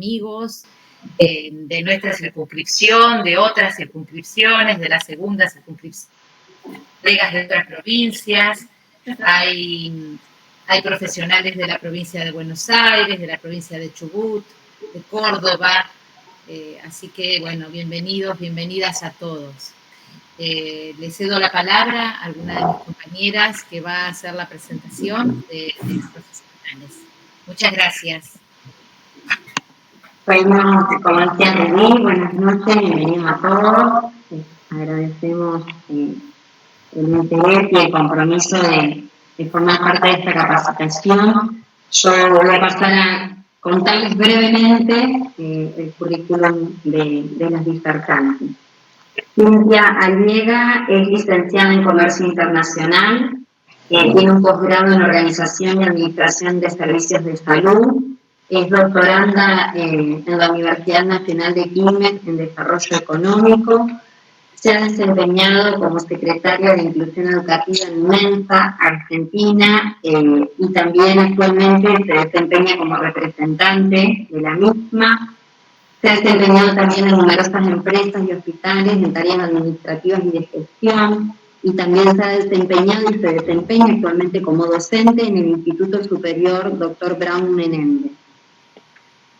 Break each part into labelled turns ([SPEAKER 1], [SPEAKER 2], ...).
[SPEAKER 1] amigos de nuestra circunscripción, de otras circunscripciones, de la segunda circunscripción, colegas de otras provincias, hay profesionales de la provincia de Buenos Aires, de la provincia de Chubut, de Córdoba, así que bueno, bienvenidos, bienvenidas a todos. Le cedo la palabra a alguna de mis compañeras que va a hacer la presentación de los profesionales. Muchas gracias.
[SPEAKER 2] Bueno, como decía Rubí, buenas noches, bienvenidos a todos. Agradecemos el interés y el compromiso de formar parte de esta capacitación. Yo voy a pasar a contarles brevemente el currículum de las disertantes. Cintia Aliega es licenciada en Comercio Internacional, tiene un posgrado en Organización y Administración de Servicios de Salud, es doctoranda en la Universidad Nacional de Quilmes en Desarrollo Económico, se ha desempeñado como secretaria de Inclusión Educativa en Mensa, Argentina, y también actualmente se desempeña como representante de la misma. Se ha desempeñado también en numerosas empresas y hospitales en tareas administrativas y de gestión, y también se ha desempeñado y se desempeña actualmente como docente en el Instituto Superior Dr. Brown Menéndez.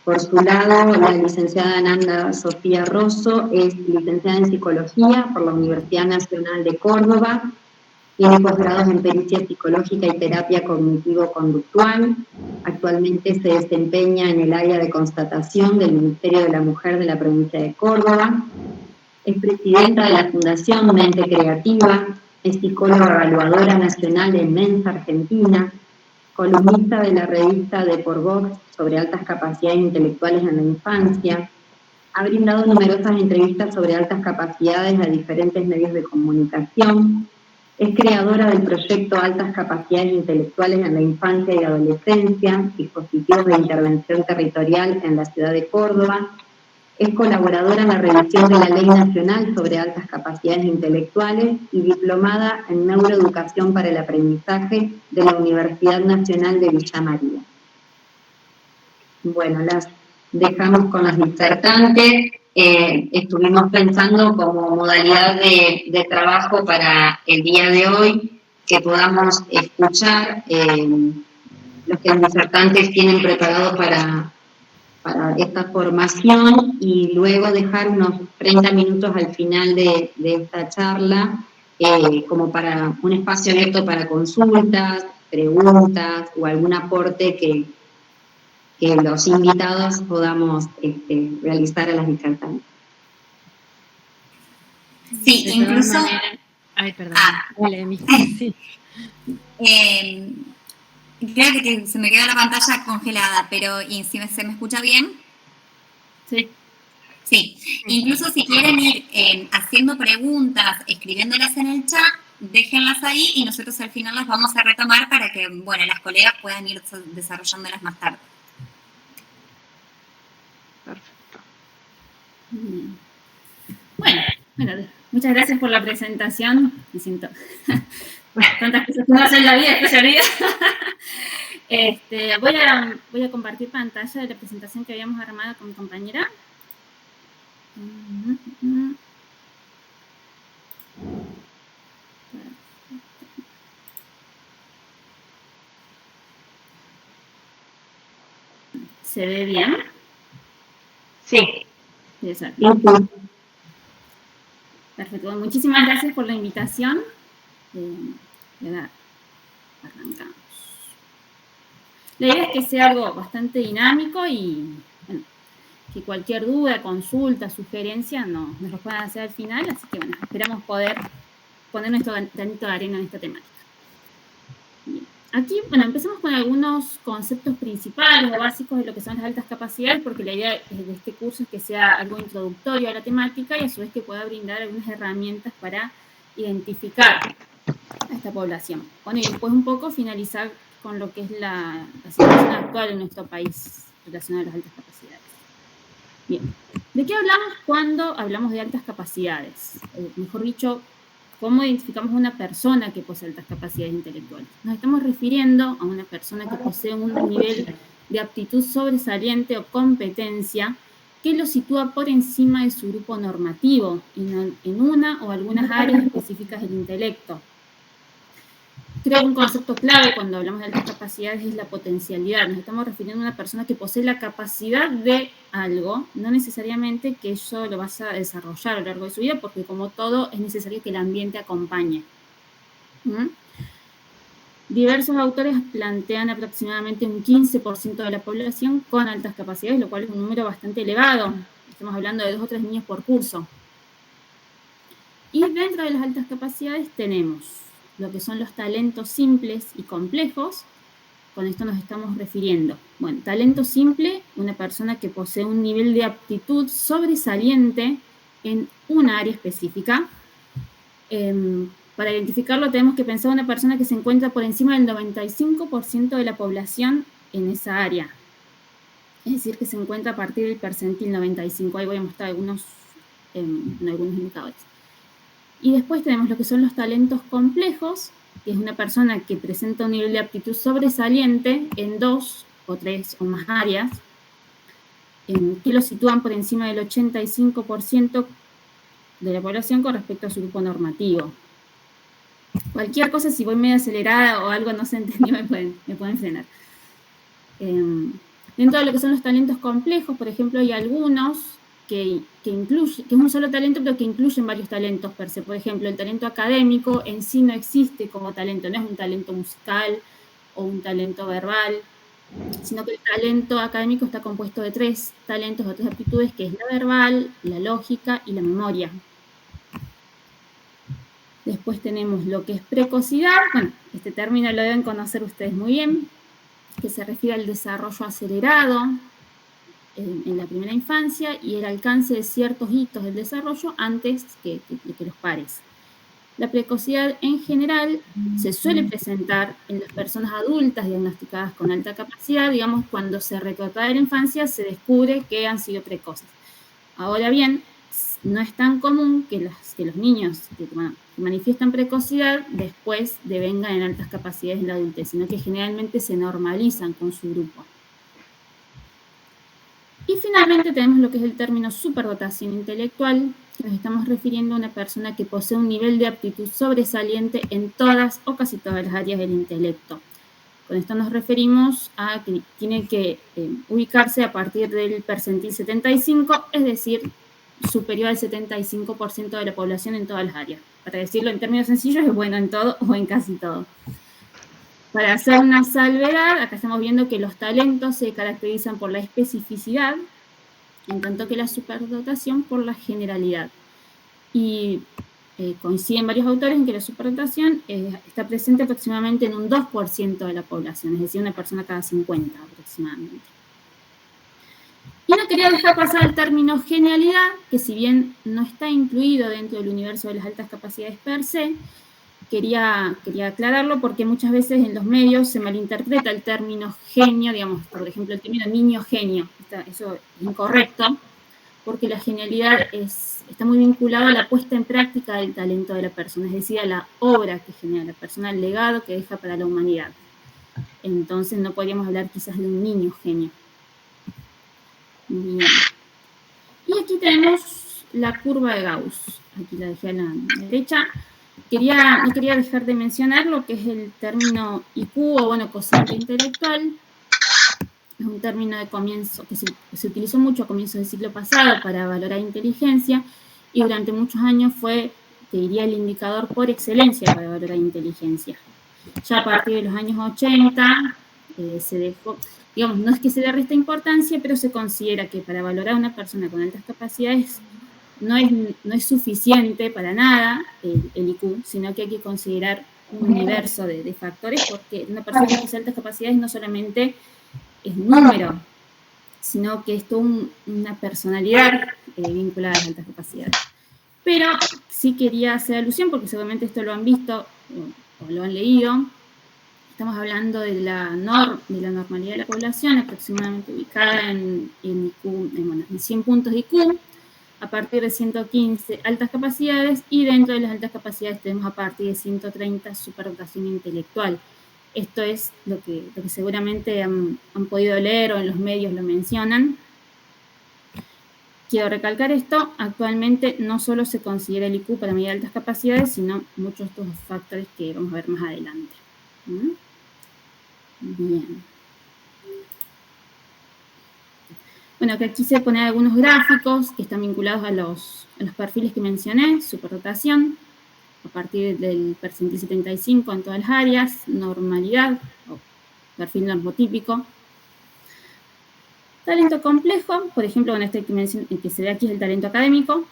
[SPEAKER 2] Por su lado, la licenciada Ananda Sofía Rosso es licenciada en Psicología por la Universidad Nacional de Córdoba, tiene posgrados en Pericia Psicológica y Terapia Cognitivo-Conductual, actualmente se desempeña en el área de constatación del Ministerio de la Mujer de la provincia de Córdoba, es presidenta de la Fundación Mente Creativa, es psicóloga evaluadora nacional de Mensa Argentina, columnista de la revista de Por Vox sobre altas capacidades intelectuales en la infancia, ha brindado numerosas entrevistas sobre altas capacidades a diferentes medios de comunicación, es creadora del proyecto Altas Capacidades Intelectuales en la Infancia y Adolescencia, dispositivos de intervención territorial en la ciudad de Córdoba, es colaboradora en la revisión de la Ley Nacional sobre Altas Capacidades Intelectuales y diplomada en Neuroeducación para el Aprendizaje de la Universidad Nacional de Villa María. Bueno, las dejamos con las disertantes. Estuvimos pensando como modalidad de trabajo para el día de hoy que podamos escuchar lo que los disertantes tienen preparado para esta formación y luego dejar unos 30 minutos al final de esta charla como para un espacio abierto para consultas, preguntas o algún aporte que los invitados podamos realizar a las disertantes.
[SPEAKER 3] Sí, incluso...
[SPEAKER 4] Ay, perdón. Sí.
[SPEAKER 3] Creo que se me queda la pantalla congelada, pero ¿y si se me escucha bien?
[SPEAKER 4] Sí.
[SPEAKER 3] Sí. Incluso si quieren ir haciendo preguntas, escribiéndolas en el chat, déjenlas ahí y nosotros al final las vamos a retomar para que, bueno, las colegas puedan ir desarrollándolas más tarde.
[SPEAKER 4] Perfecto. Bueno, muchas gracias por la presentación. Me siento tantas cosas que no hacen la vida, voy a compartir pantalla de la presentación que habíamos armado con mi compañera. ¿Se ve bien?
[SPEAKER 2] Sí.
[SPEAKER 4] Perfecto. Bueno, muchísimas gracias por la invitación. Arrancamos. La idea es que sea algo bastante dinámico y bueno, que cualquier duda, consulta, sugerencia nos lo puedan hacer al final, así que bueno, esperamos poder poner nuestro granito de arena en esta temática. Bien. Aquí, bueno, empezamos con algunos conceptos principales o básicos de lo que son las altas capacidades, porque la idea de este curso es que sea algo introductorio a la temática y a su vez que pueda brindar algunas herramientas para identificar a esta población. Bueno, y después un poco finalizar con lo que es la situación actual en nuestro país relacionada a las altas capacidades. Bien, ¿de qué hablamos cuando hablamos de altas capacidades? Mejor dicho, ¿cómo identificamos a una persona que posee altas capacidades intelectuales? Nos estamos refiriendo a una persona que posee un nivel de aptitud sobresaliente o competencia que lo sitúa por encima de su grupo normativo en una o algunas áreas específicas del intelecto. Creo que un concepto clave cuando hablamos de altas capacidades es la potencialidad. Nos estamos refiriendo a una persona que posee la capacidad de algo, no necesariamente que eso lo vas a desarrollar a lo largo de su vida, porque como todo es necesario que el ambiente acompañe. Diversos autores plantean aproximadamente un 15% de la población con altas capacidades, lo cual es un número bastante elevado. Estamos hablando de 2 o 3 niños por curso. Y dentro de las altas capacidades tenemos lo que son los talentos simples y complejos. Con esto nos estamos refiriendo. Bueno, talento simple, una persona que posee un nivel de aptitud sobresaliente en una área específica. Para identificarlo tenemos que pensar en una persona que se encuentra por encima del 95% de la población en esa área. Es decir, que se encuentra a partir del percentil 95. Ahí voy a mostrar algunos indicadores. Y después tenemos lo que son los talentos complejos, que es una persona que presenta un nivel de aptitud sobresaliente en 2 o 3 o más áreas, que lo sitúan por encima del 85% de la población con respecto a su grupo normativo. Cualquier cosa, si voy medio acelerada o algo no se entendió, me pueden frenar. Dentro de lo que son los talentos complejos, por ejemplo, hay algunos que es un solo talento, pero que incluyen varios talentos per se. Por ejemplo, el talento académico en sí no existe como talento, no es un talento musical o un talento verbal, sino que el talento académico está compuesto de 3 talentos o 3 aptitudes, que es la verbal, la lógica y la memoria. Después tenemos lo que es precocidad. Bueno, este término lo deben conocer ustedes muy bien, que se refiere al desarrollo acelerado en la primera infancia y el alcance de ciertos hitos del desarrollo antes que los pares. La precocidad en general se suele presentar en las personas adultas diagnosticadas con alta capacidad, digamos, cuando se retrotrae la infancia se descubre que han sido precoces. Ahora bien, no es tan común que los niños que manifiestan precocidad después devengan en altas capacidades en la adultez, sino que generalmente se normalizan con su grupo. Y finalmente tenemos lo que es el término superdotación intelectual, que nos estamos refiriendo a una persona que posee un nivel de aptitud sobresaliente en todas o casi todas las áreas del intelecto. Con esto nos referimos a que tiene que ubicarse a partir del percentil 75, es decir, superior al 75% de la población en todas las áreas. Para decirlo en términos sencillos, es bueno en todo o en casi todo. Para hacer una salvedad, acá estamos viendo que los talentos se caracterizan por la especificidad, en tanto que la superdotación por la generalidad. Y coinciden varios autores en que la superdotación está presente aproximadamente en un 2% de la población, es decir, una persona cada 50 aproximadamente. Y no quería dejar pasar el término genialidad, que si bien no está incluido dentro del universo de las altas capacidades per se, quería aclararlo porque muchas veces en los medios se malinterpreta el término genio, digamos, por ejemplo, el término niño genio. Eso es incorrecto, porque la genialidad está muy vinculada a la puesta en práctica del talento de la persona, es decir, a la obra que genera la persona, al legado que deja para la humanidad. Entonces no podríamos hablar quizás de un niño genio. Bien. Y aquí tenemos la curva de Gauss. Aquí la dejé a la derecha. No quería dejar de mencionar lo que es el término IQ, o bueno, cociente intelectual. Es un término de comienzo que se utilizó mucho a comienzos del siglo pasado para valorar inteligencia y durante muchos años fue, te diría, el indicador por excelencia para valorar inteligencia. Ya a partir de los años 80 se dejó, digamos, no es que se le resta importancia, pero se considera que para valorar a una persona con altas capacidades no es suficiente para nada el IQ, sino que hay que considerar un universo de factores, porque una persona con altas capacidades no solamente es un número, sino que es toda una personalidad vinculada a las altas capacidades. Pero sí quería hacer alusión, porque seguramente esto lo han visto o lo han leído. Estamos hablando de la normalidad de la población, aproximadamente ubicada en 100 puntos de IQ, a partir de 115 altas capacidades, y dentro de las altas capacidades tenemos a partir de 130 superdotación intelectual. Esto es lo que seguramente han podido leer o en los medios lo mencionan. Quiero recalcar esto, actualmente no solo se considera el IQ para medir altas capacidades, sino muchos otros factores que vamos a ver más adelante. Bien. Bueno, que aquí se ponen algunos gráficos que están vinculados a los perfiles que mencioné, superdotación, a partir del percentil 75 en todas las áreas, normalidad o perfil normotípico. Talento complejo, por ejemplo, bueno, este que se ve aquí es el talento académico,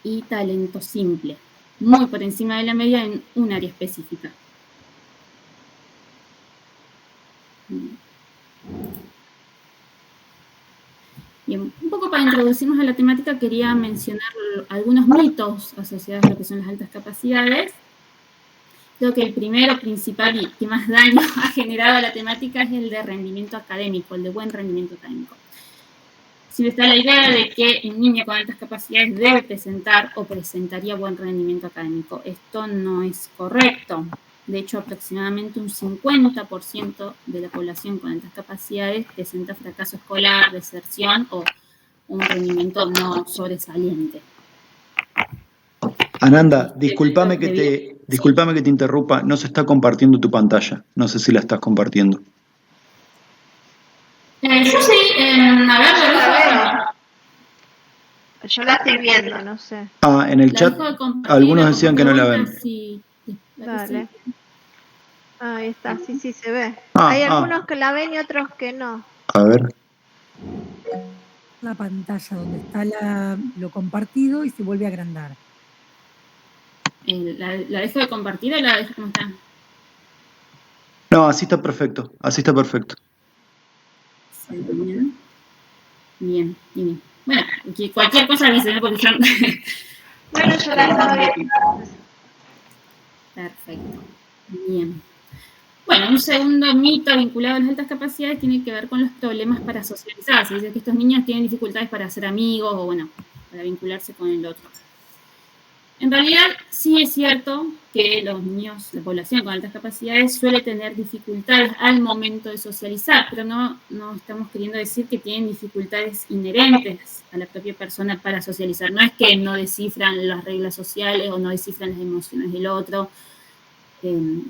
[SPEAKER 4] y talento simple, muy por encima de la media en un área específica. Bien, un poco para introducirnos a la temática quería mencionar algunos mitos asociados a lo que son las altas capacidades. Creo que el primero, principal y que más daño ha generado a la temática es el de rendimiento académico, el de buen rendimiento académico. Si está la idea de que un niño con altas capacidades debe presentar o presentaría buen rendimiento académico. Esto no es correcto. De hecho, aproximadamente un 50% de la población con altas capacidades presenta fracaso escolar, deserción o un rendimiento no sobresaliente.
[SPEAKER 5] Ananda, discúlpame que te interrumpa, no se está compartiendo tu pantalla, no sé si la estás compartiendo.
[SPEAKER 4] Yo sí, a ver,
[SPEAKER 6] yo la estoy viendo, no sé.
[SPEAKER 5] Ah, en el chat algunos decían que no la ven.
[SPEAKER 6] Dale. Ahí está, sí se ve. Hay algunos que la ven y otros que no.
[SPEAKER 5] A ver.
[SPEAKER 7] La pantalla donde está lo compartido y se vuelve a agrandar.
[SPEAKER 4] ¿La dejo de compartir o la dejo como está?
[SPEAKER 5] No, así está perfecto,
[SPEAKER 4] Bien. Bueno, cualquier cosa avísenme porque yo...
[SPEAKER 6] Bueno, yo la estaba viendo.
[SPEAKER 4] Perfecto. Bien. Bueno, un segundo mito vinculado a las altas capacidades tiene que ver con los problemas para socializar. Se dice que estos niños tienen dificultades para ser amigos o, bueno, para vincularse con el otro. En realidad, sí es cierto que los niños, la población con altas capacidades suele tener dificultades al momento de socializar, pero no estamos queriendo decir que tienen dificultades inherentes a la propia persona para socializar. No es que no descifran las reglas sociales o no descifran las emociones del otro,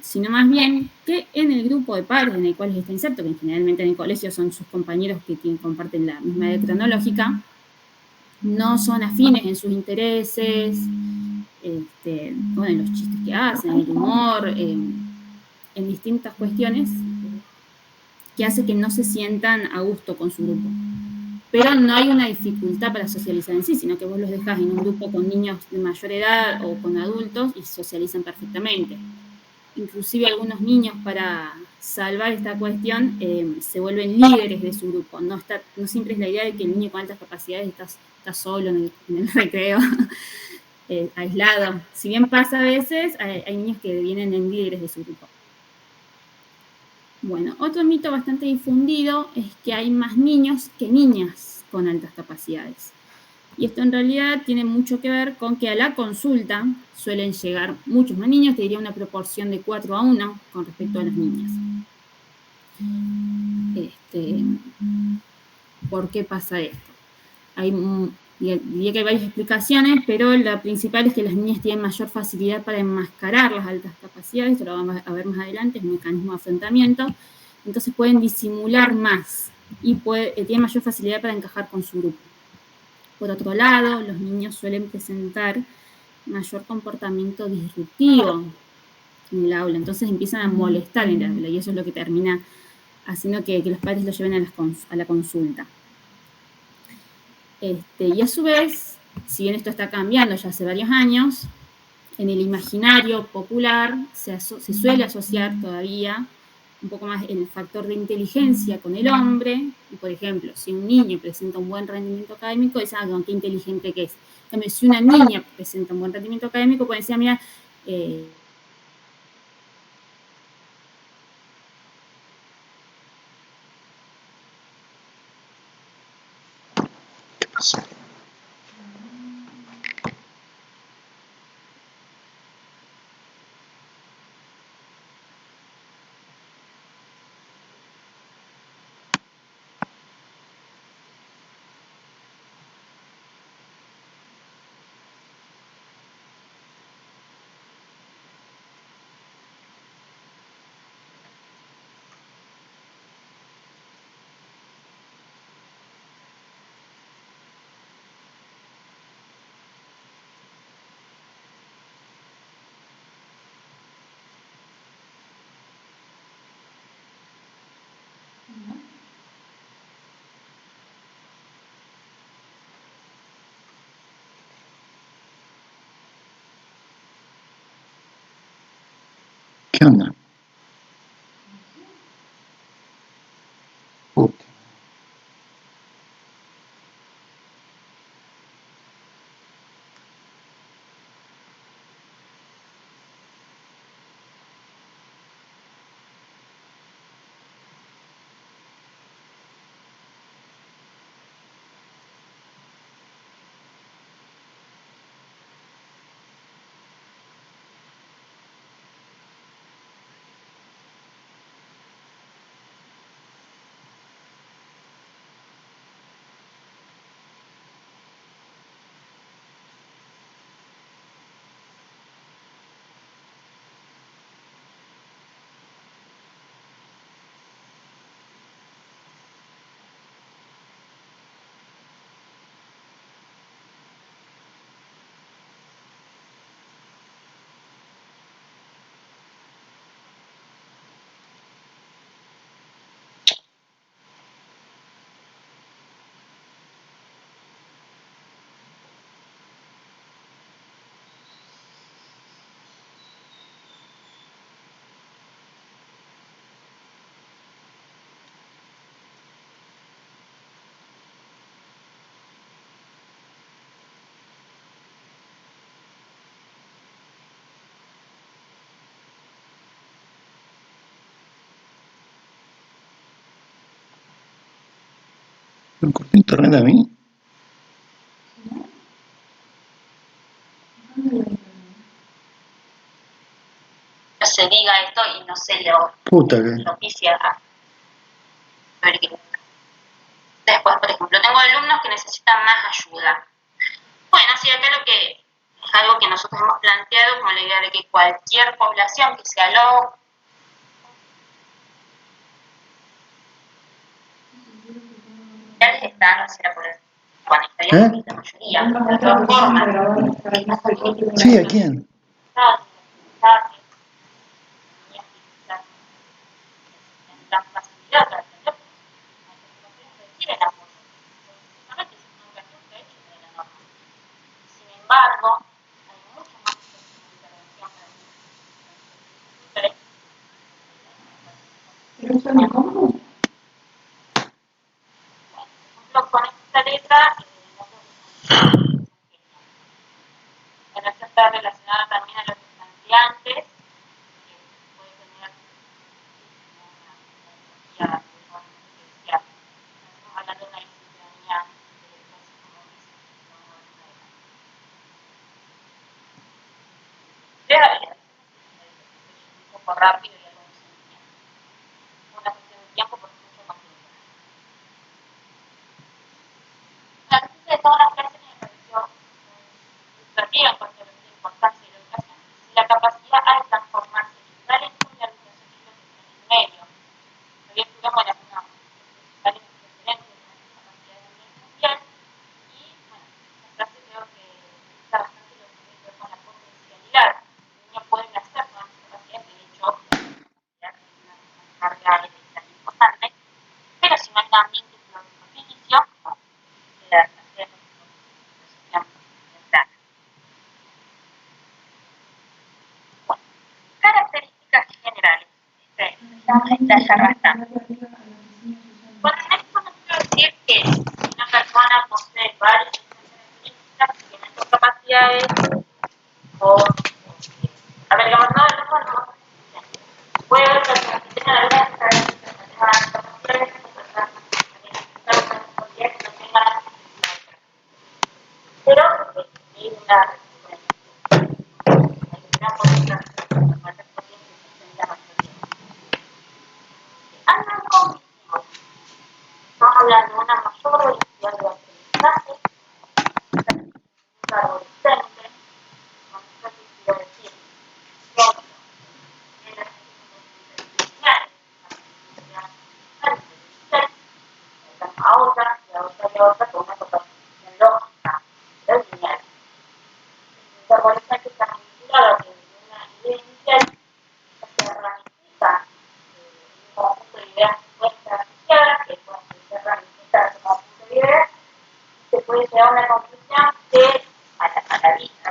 [SPEAKER 4] sino más bien que en el grupo de padres en el cual está inserto, que generalmente en el colegio son sus compañeros que comparten la misma edad cronológica, no son afines en sus intereses, bueno, los chistes que hacen, el humor, en distintas cuestiones, que hace que no se sientan a gusto con su grupo. Pero no hay una dificultad para socializar en sí, sino que vos los dejás en un grupo con niños de mayor edad o con adultos y socializan perfectamente. Inclusive algunos niños, para salvar esta cuestión, se vuelven líderes de su grupo. No siempre es la idea de que el niño con altas capacidades está solo en el recreo, aislado. Si bien pasa a veces, hay niños que vienen en líderes de su grupo. Bueno, otro mito bastante difundido es que hay más niños que niñas con altas capacidades. Y esto en realidad tiene mucho que ver con que a la consulta suelen llegar muchos más niños, te diría una proporción de 4-1 con respecto a las niñas. ¿Por qué pasa esto? Diría que hay varias explicaciones, pero la principal es que las niñas tienen mayor facilidad para enmascarar las altas capacidades, esto lo vamos a ver más adelante, es un mecanismo de afrontamiento, entonces pueden disimular más y tienen mayor facilidad para encajar con su grupo. Por otro lado, los niños suelen presentar mayor comportamiento disruptivo en el aula, entonces empiezan a molestar en el aula y eso es lo que termina haciendo que los padres lo lleven a la consulta. Y a su vez, si bien esto está cambiando ya hace varios años, en el imaginario popular se suele asociar todavía un poco más el factor de inteligencia con el hombre, y por ejemplo, si un niño presenta un buen rendimiento académico, dicen, qué inteligente que es. En cambio, si una niña presenta un buen rendimiento académico, pueden decir, mira, ¿qué
[SPEAKER 5] pasó? ¿Qué onda? Puta. ¿Me cortó internet a mí?
[SPEAKER 2] Se diga esto y no se lo propicia a ver qué. Después, por ejemplo, tengo alumnos que necesitan más ayuda. Bueno, sí, acá lo que es algo que nosotros hemos planteado como la idea de que cualquier población que sea local está, no sé, por conectaría la mayoría, de todas formas.
[SPEAKER 5] Sí, ¿a quién?
[SPEAKER 2] La facilidad para atender requieren apoyo. Justamente es una educación que ha hecho de la norma. Sin embargo, hay mucho más intervención ¿cómo? Por ejemplo, con esta letra, bueno, esta está relacionada también a lo que planteé antes, que puede tener una filosofía especial. Estamos hablando de una ciudadanía de derechos comunes, un poco rápido y algo de sentimiento. Una cuestión de tiempo por mucho contenido. La noticia de todas las clases me pareció ilustrativa en cuanto a la importancia de la educación y la capacidad de transformarse simultáneamente en la educación y lo que está en el medio. Había estudiado en algunos principales referentes de nuestra capacidad de nivel mundial y, bueno, esta frase creo que está bastante lo que tiene que ver con la potencialidad. El niño puede nacer con las capacidades, de hecho, una carga hereditaria importante, pero si no hay un ambiente propicio, queda hacer situación mental. Bueno, características generales. Estamos en talla arrastrando. Con esto no quiero decir que una persona posee varias características que tienen sus capacidades o a ver, digamos, no puede haber personas que tengan algunas características que tengan las capacidades o personas que no tengan, pero hay una política andan cognitivos. Estamos hablando de una mayor velocidad de aprendizaje, un adolescente, con esto que quiero decir, pronto, en las inteligenciales, a otra, y a otra, y a otra, con una capacidad lógica, pero lineal. Esta bolsa que está vinculada desde una idea inicial, se ramifica un conjunto de ideas que pueden estar asociadas, que pueden ser ramificadas como conjunto de ideas, se puede llegar a una conclusión que a la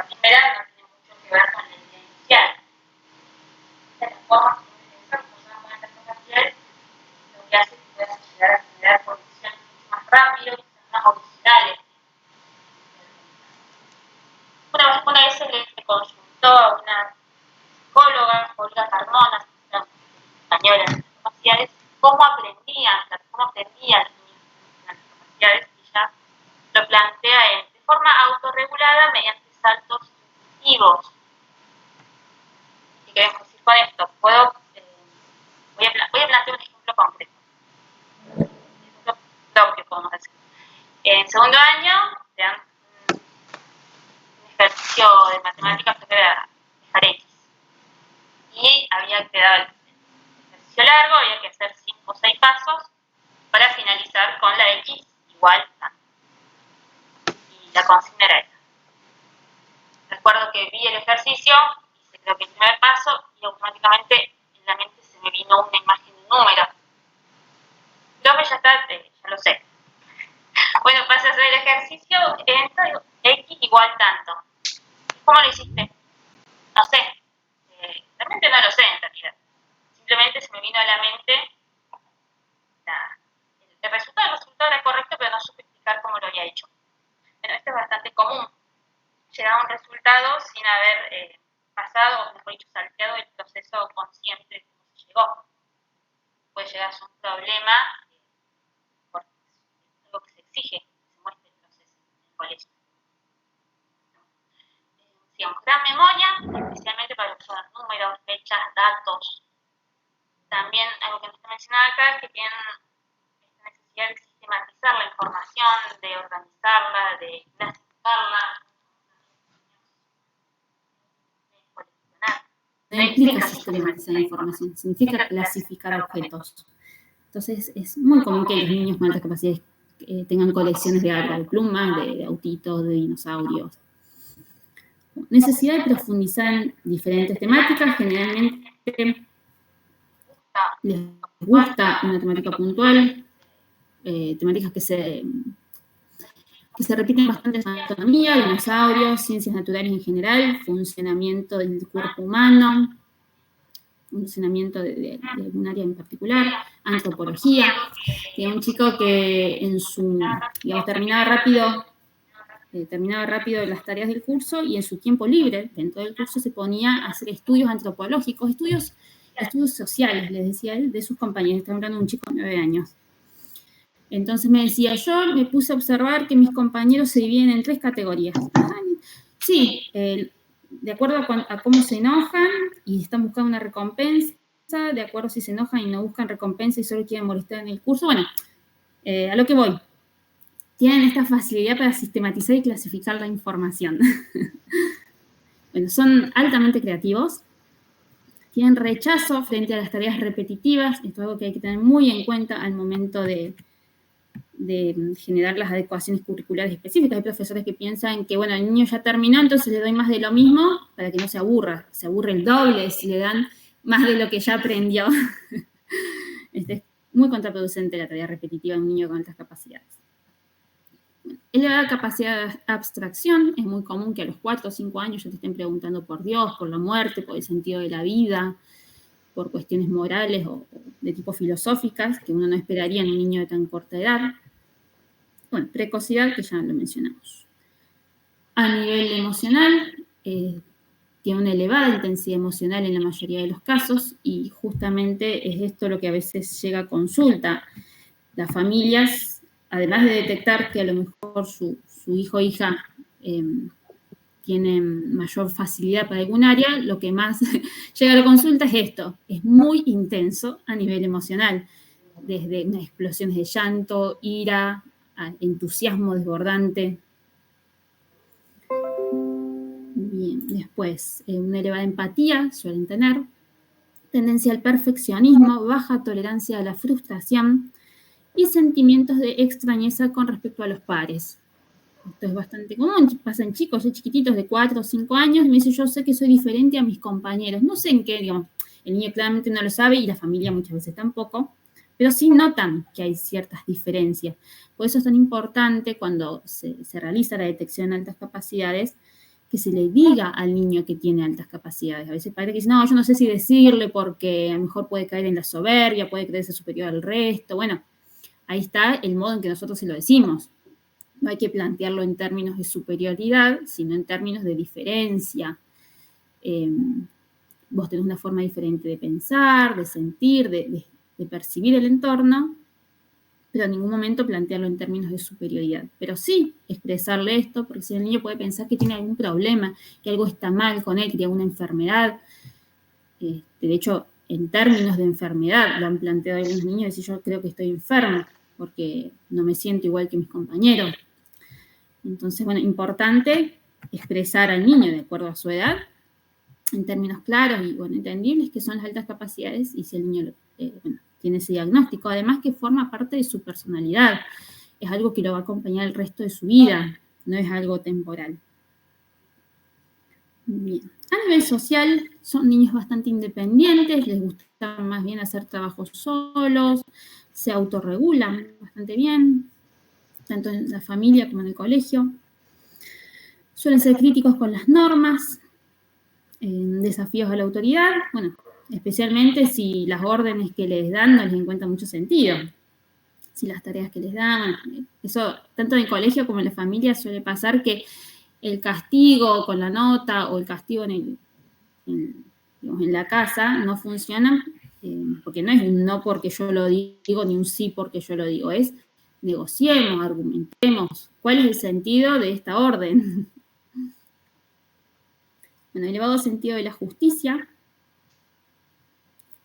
[SPEAKER 2] primera no tiene mucho que ver con la idea inicial. Se
[SPEAKER 8] plantea de forma autorregulada mediante saltos intuitivos. ¿Qué queremos decir con esto? Voy a plantear un ejemplo concreto. Un ejemplo propio, podemos decir. En segundo año te dan un ejercicio de matemáticas que era dejar X. Y había que dar el ejercicio largo, había que hacer 5 o 6 pasos para finalizar con la X igual a. Y la consigna era esta. Recuerdo que vi el ejercicio, hice creo que el primer paso y automáticamente en la mente se me vino una imagen de un número. Luego ya está, ya lo sé. Bueno, pasé a hacer el ejercicio, entro, X igual tanto. ¿Cómo lo hiciste? No sé. Realmente no lo sé en realidad. Simplemente se me vino a la mente el resultado era correcto, pero no supe explicar cómo lo había hecho. Bueno, esto es bastante común. Llegar a un resultado sin haber pasado, o mejor dicho, salteado el proceso consciente de cómo se llegó. Puede llegar a ser un problema porque es algo que se exige que se muestre el proceso en el colegio. Decíamos, gran memoria, especialmente para lo que son los números, fechas, datos. También algo que no está mencionado acá es que tienen esta necesidad de sistematizar la información, de organizarla, de clasificarla.
[SPEAKER 4] No implica sistematizar información, significa clasificar objetos. Entonces es muy común que los niños con altas capacidades tengan colecciones de árbol, plumas, de autitos, de dinosaurios. Necesidad de profundizar en diferentes temáticas, generalmente les gusta una temática puntual, temáticas que se repiten bastante en anatomía, dinosaurios, ciencias naturales en general, funcionamiento del cuerpo humano, funcionamiento de un área en particular, antropología. Tenía un chico que en su, digamos, terminaba rápido las tareas del curso y en su tiempo libre, dentro del curso, se ponía a hacer estudios antropológicos, estudios sociales, les decía él, de sus compañeros. Estamos hablando de un chico de 9 años. Entonces me decía, yo me puse a observar que mis compañeros se dividen en 3 categorías. Sí, de acuerdo a cómo se enojan y están buscando una recompensa, de acuerdo si se enojan y no buscan recompensa y solo quieren molestar en el curso. Bueno, a lo que voy. Tienen esta facilidad para sistematizar y clasificar la información. Bueno, son altamente creativos. Tienen rechazo frente a las tareas repetitivas. Esto es algo que hay que tener muy en cuenta al momento de generar las adecuaciones curriculares específicas. Hay profesores que piensan que, bueno, el niño ya terminó, entonces le doy más de lo mismo para que no se aburra. Se aburre el doble si le dan más de lo que ya aprendió. Es muy contraproducente la tarea repetitiva de un niño con altas capacidades. Elevada capacidad de abstracción. Es muy común que a los 4 o 5 años ya te estén preguntando por Dios, por la muerte, por el sentido de la vida, por cuestiones morales o de tipo filosóficas, que uno no esperaría en un niño de tan corta edad. Bueno, precocidad, que ya lo mencionamos. A nivel emocional, tiene una elevada intensidad emocional en la mayoría de los casos y justamente es esto lo que a veces llega a consulta. Las familias, además de detectar que a lo mejor su hijo o hija tiene mayor facilidad para algún área, lo que más llega a la consulta es esto. Es muy intenso a nivel emocional, desde unas explosiones de llanto, ira, entusiasmo desbordante. Bien, después, una elevada empatía suelen tener, tendencia al perfeccionismo, baja tolerancia a la frustración y sentimientos de extrañeza con respecto a los pares. Esto es bastante común, pasa en chicos, chiquititos de 4 o 5 años, y me dice, yo sé que soy diferente a mis compañeros. No sé en qué, digamos, el niño claramente no lo sabe y la familia muchas veces tampoco, pero sí notan que hay ciertas diferencias. Por eso es tan importante cuando se realiza la detección de altas capacidades, que se le diga al niño que tiene altas capacidades. A veces padre que dice, no, yo no sé si decirle porque a lo mejor puede caer en la soberbia, puede creerse superior al resto. Bueno, ahí está el modo en que nosotros se lo decimos. No hay que plantearlo en términos de superioridad, sino en términos de diferencia. Vos tenés una forma diferente de pensar, de sentir, de percibir el entorno, pero en ningún momento plantearlo en términos de superioridad. Pero sí expresarle esto, porque si el niño puede pensar que tiene algún problema, que algo está mal con él, que tiene alguna enfermedad. De hecho, en términos de enfermedad lo han planteado algunos niños, decir yo creo que estoy enfermo, porque no me siento igual que mis compañeros. Entonces, bueno, importante expresar al niño de acuerdo a su edad, en términos claros y bueno, entendibles, que son las altas capacidades y si el niño tiene ese diagnóstico. Además que forma parte de su personalidad, es algo que lo va a acompañar el resto de su vida, no es algo temporal. Bien. A nivel social, son niños bastante independientes, les gusta más bien hacer trabajos solos, se autorregulan bastante bien, tanto en la familia como en el colegio. Suelen ser críticos con las normas, desafíos a la autoridad, bueno, especialmente si las órdenes que les dan no les encuentran mucho sentido. Si las tareas que les dan, eso tanto en el colegio como en la familia suele pasar que el castigo con la nota o el castigo en la casa no funcionan porque no es un no porque yo lo digo ni un sí porque yo lo digo, es negociemos, argumentemos cuál es el sentido de esta orden. Bueno, elevado sentido de la justicia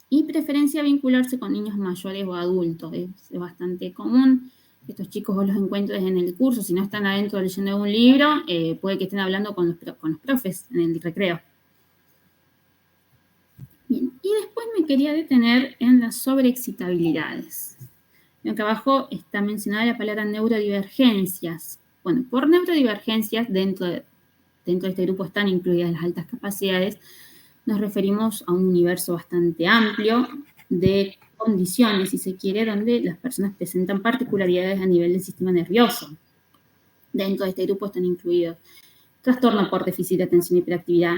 [SPEAKER 4] y preferencia a vincularse con niños mayores o adultos. Es bastante común que estos chicos vos los encuentres en el curso, si no están adentro leyendo un libro, puede que estén hablando con los profes en el recreo. Bien, y después me quería detener en las sobreexcitabilidades. Acá abajo está mencionada la palabra neurodivergencias. Bueno, por neurodivergencias, dentro de este grupo están incluidas las altas capacidades, nos referimos a un universo bastante amplio de condiciones, si se quiere, donde las personas presentan particularidades a nivel del sistema nervioso. Dentro de este grupo están incluidos trastorno por déficit de atención y hiperactividad,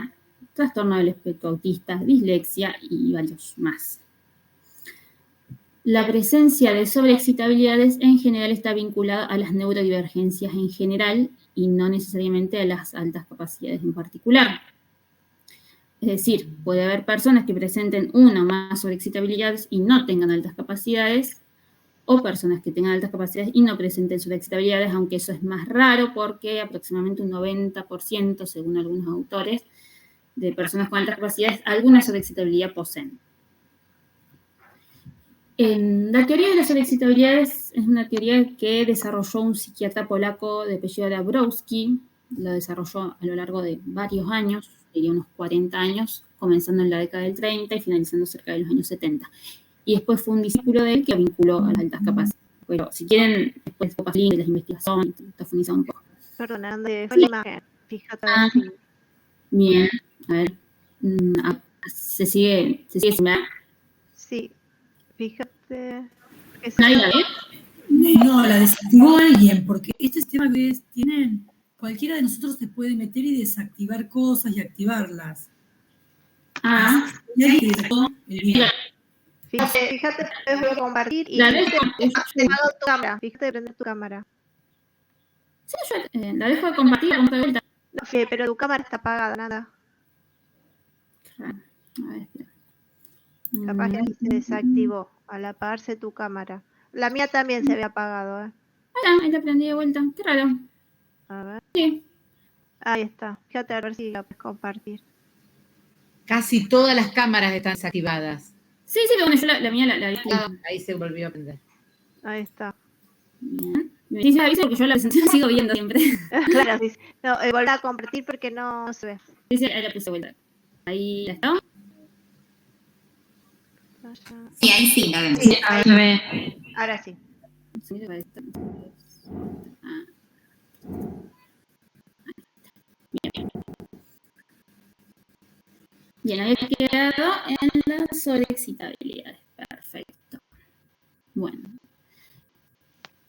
[SPEAKER 4] trastorno del espectro autista, dislexia y varios más. La presencia de sobreexcitabilidades en general está vinculada a las neurodivergencias en general y no necesariamente a las altas capacidades en particular. Es decir, puede haber personas que presenten una o más sobreexcitabilidades y no tengan altas capacidades, o personas que tengan altas capacidades y no presenten sobreexcitabilidades, aunque eso es más raro porque aproximadamente un 90%, según algunos autores, de personas con altas capacidades, alguna sobreexcitabilidad poseen. La teoría de las sobreexcitabilidades es una teoría que desarrolló un psiquiatra polaco de apellido Dabrowski, lo desarrolló a lo largo de varios años, diría unos 40 años, comenzando en la década del 30 y finalizando cerca de los años 70. Y después fue un discípulo de él que lo vinculó a las altas capacidades. Pero si quieren, después de las investigaciones, profundizar un poco.
[SPEAKER 6] Perdona, ¿dónde fue la imagen? Fíjate.
[SPEAKER 4] Bien, a ver. ¿Se sigue sin ver?
[SPEAKER 6] Sí, fíjate.
[SPEAKER 4] ¿Nadie la ve?
[SPEAKER 7] No, la desactivó alguien, porque este sistema que tienen, cualquiera de nosotros se puede meter y desactivar cosas y activarlas.
[SPEAKER 6] Fíjate, te voy a compartir y
[SPEAKER 4] activado
[SPEAKER 6] tu cámara. Fíjate de prender tu cámara.
[SPEAKER 4] Sí, yo la dejo de compartir, la de vuelta.
[SPEAKER 6] No, pero tu cámara está apagada, nada.
[SPEAKER 4] A ver, espera.
[SPEAKER 6] Capaz que se desactivó al apagarse tu cámara. La mía también se había apagado,
[SPEAKER 4] Hola, ahí te prendí de vuelta. Qué raro.
[SPEAKER 6] A ver.
[SPEAKER 4] Sí.
[SPEAKER 6] Ahí está. Fíjate a ver si la puedes compartir.
[SPEAKER 1] Casi todas las cámaras están desactivadas.
[SPEAKER 4] Sí, bueno, yo la mía la vi.
[SPEAKER 1] Ahí se volvió a prender.
[SPEAKER 6] Ahí está.
[SPEAKER 4] Bien. Me dice aviso porque yo la presentación sigo viendo siempre.
[SPEAKER 6] Claro, sí. No, volví a compartir porque no se ve.
[SPEAKER 4] Sí, ahí la puse de vuelta. Ahí la está.
[SPEAKER 3] Sí, ahí sí la vemos.
[SPEAKER 6] Sí, ahí se ve. Ahora sí.
[SPEAKER 4] Bien, había quedado en las sobreexcitabilidades. Perfecto. Bueno.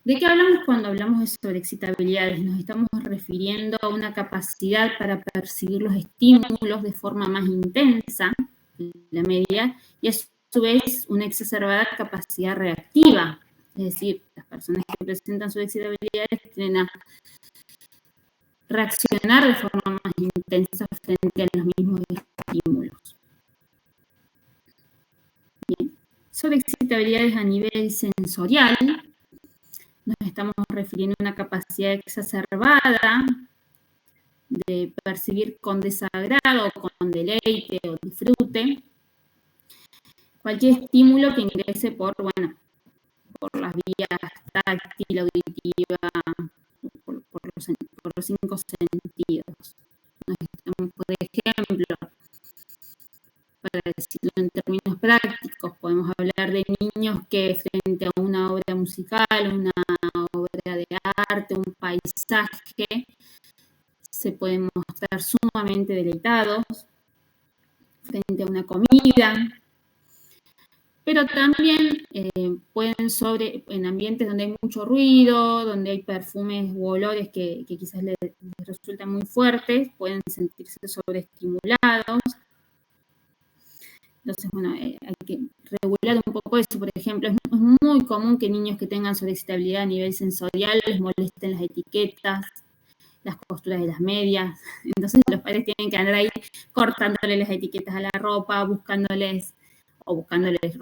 [SPEAKER 4] ¿De qué hablamos cuando hablamos de sobreexcitabilidades? Nos estamos refiriendo a una capacidad para percibir los estímulos de forma más intensa, la media, y a su vez una exacerbada capacidad reactiva. Es decir, las personas que presentan sobreexcitabilidades tienden a reaccionar de forma más intensa frente a los mismos estímulos. Bien. Sobreexcitabilidades a nivel sensorial. nos estamos refiriendo a una capacidad exacerbada de percibir con desagrado, con deleite o disfrute, cualquier estímulo que ingrese por las vías táctil, auditiva, por los 5 sentidos. Por ejemplo, para decirlo en términos prácticos, podemos hablar de niños que frente a una obra musical, una obra de arte, un paisaje, se pueden mostrar sumamente deleitados frente a una comida, pero también pueden en ambientes donde hay mucho ruido, donde hay perfumes u olores que quizás les resultan muy fuertes, pueden sentirse sobreestimulados. Entonces, hay que regular un poco eso. Por ejemplo, es muy común que niños que tengan sobreexcitabilidad a nivel sensorial les molesten las etiquetas, las costuras de las medias. Entonces los padres tienen que andar ahí cortándole las etiquetas a la ropa, buscándoles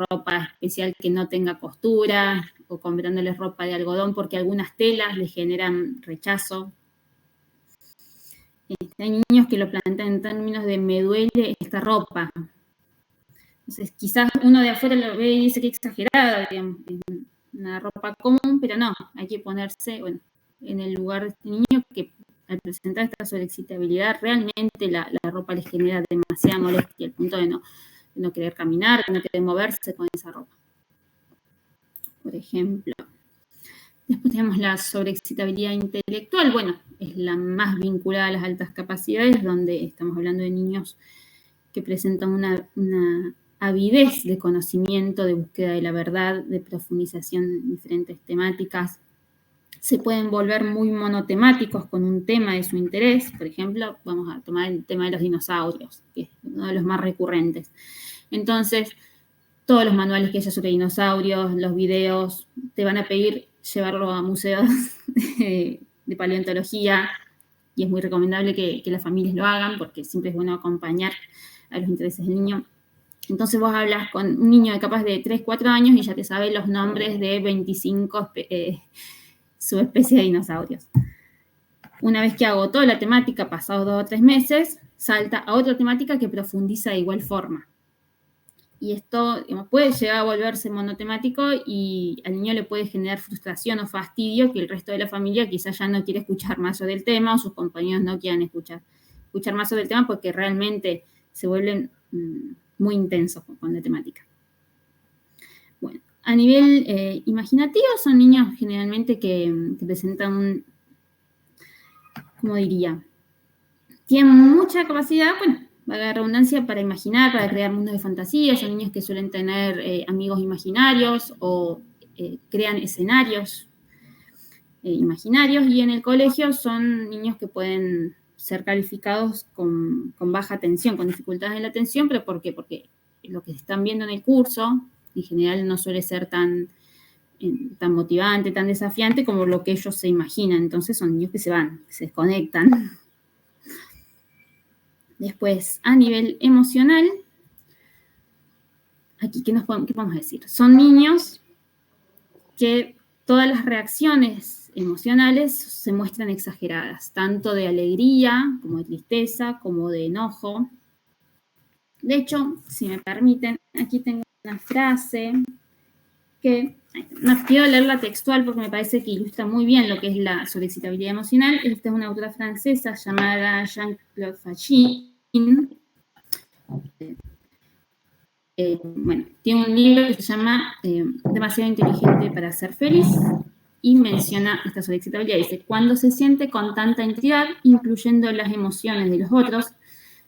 [SPEAKER 4] ropa especial que no tenga costura, o comprándoles ropa de algodón porque algunas telas les generan rechazo. Hay niños que lo plantean en términos de me duele esta ropa. Entonces quizás uno de afuera lo ve y dice que exagerado, digamos, una ropa común, pero no, hay que ponerse en el lugar de este niño que al presentar esta sobreexcitabilidad realmente la ropa les genera demasiada molestia al punto de no querer caminar, de no querer moverse con esa ropa. Por ejemplo. Después tenemos la sobreexcitabilidad intelectual. Es la más vinculada a las altas capacidades, donde estamos hablando de niños que presentan una avidez de conocimiento, de búsqueda de la verdad, de profundización en diferentes temáticas. Se pueden volver muy monotemáticos con un tema de su interés. Por ejemplo, vamos a tomar el tema de los dinosaurios, que es uno de los más recurrentes. Entonces, todos los manuales que haya sobre dinosaurios, los videos, te van a pedir llevarlo a museos de paleontología, y es muy recomendable que las familias lo hagan, porque siempre es bueno acompañar a los intereses del niño. Entonces vos hablas con un niño de capaz de 3, 4 años y ya te sabe los nombres de 25 subespecies de dinosaurios. Una vez que agotó la temática, pasados 2 o 3 meses, salta a otra temática que profundiza de igual forma. Y esto puede llegar a volverse monotemático y al niño le puede generar frustración o fastidio que el resto de la familia quizás ya no quiere escuchar más sobre el tema, o sus compañeros no quieran escuchar más sobre el tema porque realmente se vuelven muy intensos con la temática. Bueno, a nivel imaginativo son niños generalmente que presentan ¿cómo diría? Tienen mucha capacidad, valga la redundancia, para imaginar, para crear mundos de fantasía. Son niños que suelen tener amigos imaginarios o crean escenarios imaginarios, y en el colegio son niños que pueden ser calificados con baja atención, con dificultades en la atención, pero ¿por qué? Porque lo que están viendo en el curso en general no suele ser tan motivante, tan desafiante como lo que ellos se imaginan. Entonces son niños que se desconectan. Después, a nivel emocional, aquí, ¿qué podemos decir? Son niños que todas las reacciones emocionales se muestran exageradas, tanto de alegría, como de tristeza, como de enojo. De hecho, si me permiten, aquí tengo una frase que no quiero leerla textual porque me parece que ilustra muy bien lo que es la sobreexcitabilidad emocional. Esta es una autora francesa llamada Jean-Claude Fachin. Tiene un libro que se llama Demasiado inteligente para ser feliz, y menciona esta sobreexcitabilidad. Dice: cuando se siente con tanta entidad, incluyendo las emociones de los otros,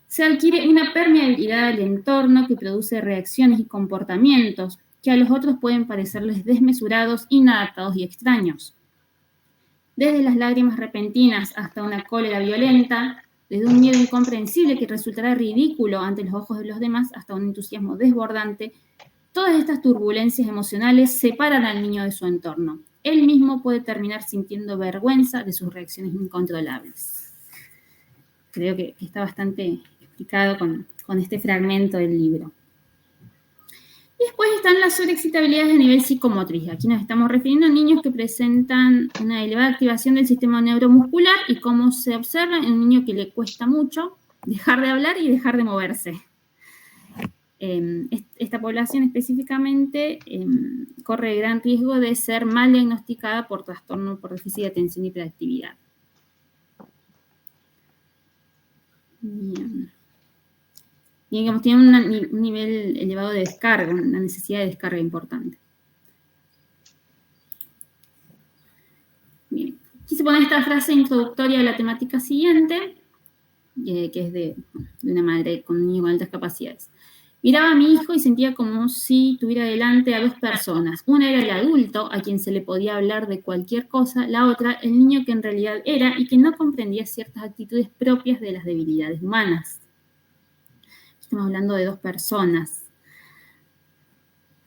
[SPEAKER 4] se adquiere una permeabilidad al entorno que produce reacciones y comportamientos que a los otros pueden parecerles desmesurados, inadaptados y extraños. Desde las lágrimas repentinas hasta una cólera violenta, desde un miedo incomprensible que resultará ridículo ante los ojos de los demás hasta un entusiasmo desbordante, todas estas turbulencias emocionales separan al niño de su entorno. Él mismo puede terminar sintiendo vergüenza de sus reacciones incontrolables. Creo que está bastante explicado con este fragmento del libro. Y después están las sobreexcitabilidades a nivel psicomotriz. Aquí nos estamos refiriendo a niños que presentan una elevada activación del sistema neuromuscular y cómo se observa en un niño que le cuesta mucho dejar de hablar y dejar de moverse. Esta población específicamente corre gran riesgo de ser mal diagnosticada por trastorno por déficit de atención y hiperactividad. Bien. Y digamos, tienen un nivel elevado de descarga, una necesidad de descarga importante. Bien. Aquí se pone esta frase introductoria de la temática siguiente, que es de una madre con un niño con altas capacidades. Miraba a mi hijo y sentía como si tuviera delante a dos personas. Una era el adulto, a quien se le podía hablar de cualquier cosa. La otra, el niño que en realidad era y que no comprendía ciertas actitudes propias de las debilidades humanas. Estamos hablando de dos personas.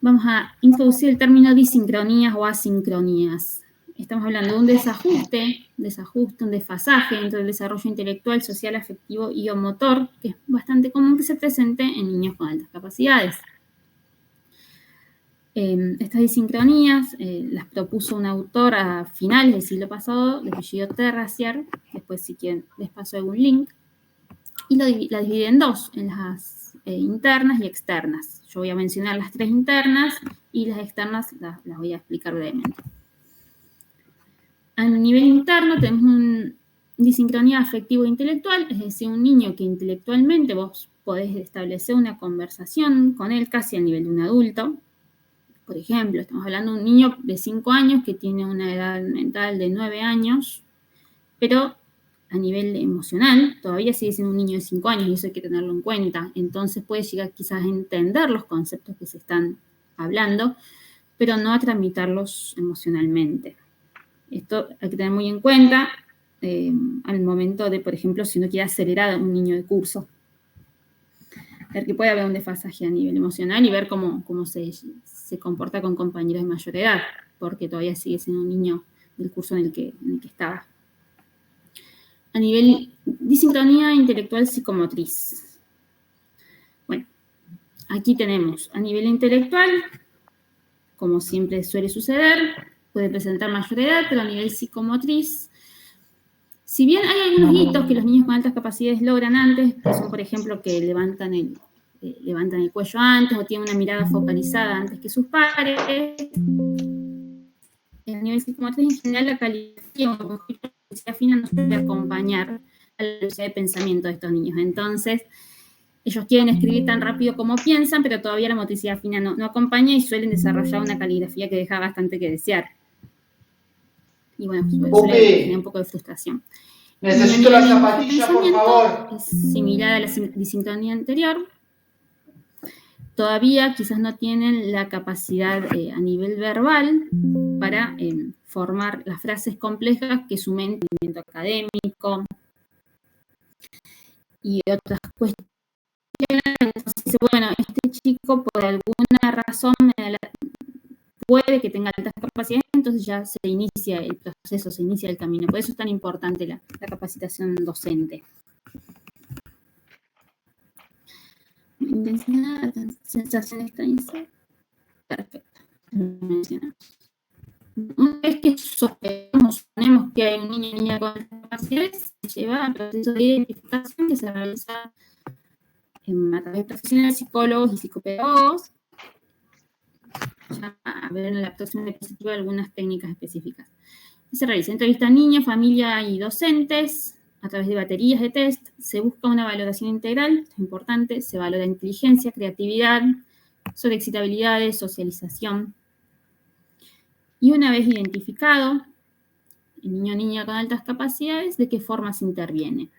[SPEAKER 4] Vamos a introducir el término disincronías o asincronías. Estamos hablando de un desajuste, un desfasaje entre el desarrollo intelectual, social, afectivo y o motor, que es bastante común que se presente en niños con altas capacidades. Estas disincronías las propuso un autor a finales del siglo pasado, de apellido Terracier. Después, si quieren, les paso algún link. Y la divide en dos, en las internas y externas. Yo voy a mencionar las tres internas y las externas las voy a explicar brevemente. A nivel interno tenemos una disincronía afectivo-intelectual, es decir, un niño que intelectualmente vos podés establecer una conversación con él casi al nivel de un adulto. Por ejemplo, estamos hablando de un niño de 5 años que tiene una edad mental de 9 años, pero a nivel emocional todavía sigue siendo un niño de 5 años y eso hay que tenerlo en cuenta. Entonces puede llegar quizás a entender los conceptos que se están hablando, pero no a tramitarlos emocionalmente. Esto hay que tener muy en cuenta al momento de, por ejemplo, si uno quiere acelerar a un niño de curso. Ver que puede haber un desfasaje a nivel emocional y ver cómo se comporta con compañeros de mayor edad, porque todavía sigue siendo un niño del curso en el que estaba. A nivel disincronía intelectual psicomotriz. Bueno, aquí tenemos a nivel intelectual, como siempre suele suceder, puede presentar mayor edad, pero a nivel psicomotriz, si bien hay algunos hitos que los niños con altas capacidades logran antes, que son, por ejemplo, que levantan el cuello antes o tienen una mirada focalizada antes que sus pares, a nivel psicomotriz, en general, la calificación o motricidad fina no suele acompañar a la velocidad de pensamiento de estos niños. Entonces, ellos quieren escribir tan rápido como piensan, pero todavía la motricidad fina no acompaña y suelen desarrollar una caligrafía que deja bastante que desear. Y bueno, suele tener un poco de frustración.
[SPEAKER 9] Necesito la zapatilla, por favor.
[SPEAKER 4] Es similar a la disincronía anterior. Todavía quizás no tienen la capacidad a nivel verbal para formar las frases complejas que su mente académico y otras cuestiones. Entonces, bueno, este chico por alguna razón puede que tenga altas capacidades, entonces ya se inicia el proceso, se inicia el camino. Por eso es tan importante la capacitación docente. Intensidad, sensaciones extrañas. Perfecto. Una vez que suponemos que hay un niño y niña con altas capacidades, se lleva al proceso de identificación que se realiza a través de profesionales, psicólogos y psicopedagogos. Ya a ver en la próxima diapositiva algunas técnicas específicas. Se realiza entrevista a niños, familia y docentes a través de baterías de test. Se busca una valoración integral, esto es importante. Se valora inteligencia, creatividad, sobreexcitabilidades, socialización. Y una vez identificado el niño o niña con altas capacidades, ¿de qué forma se interviene?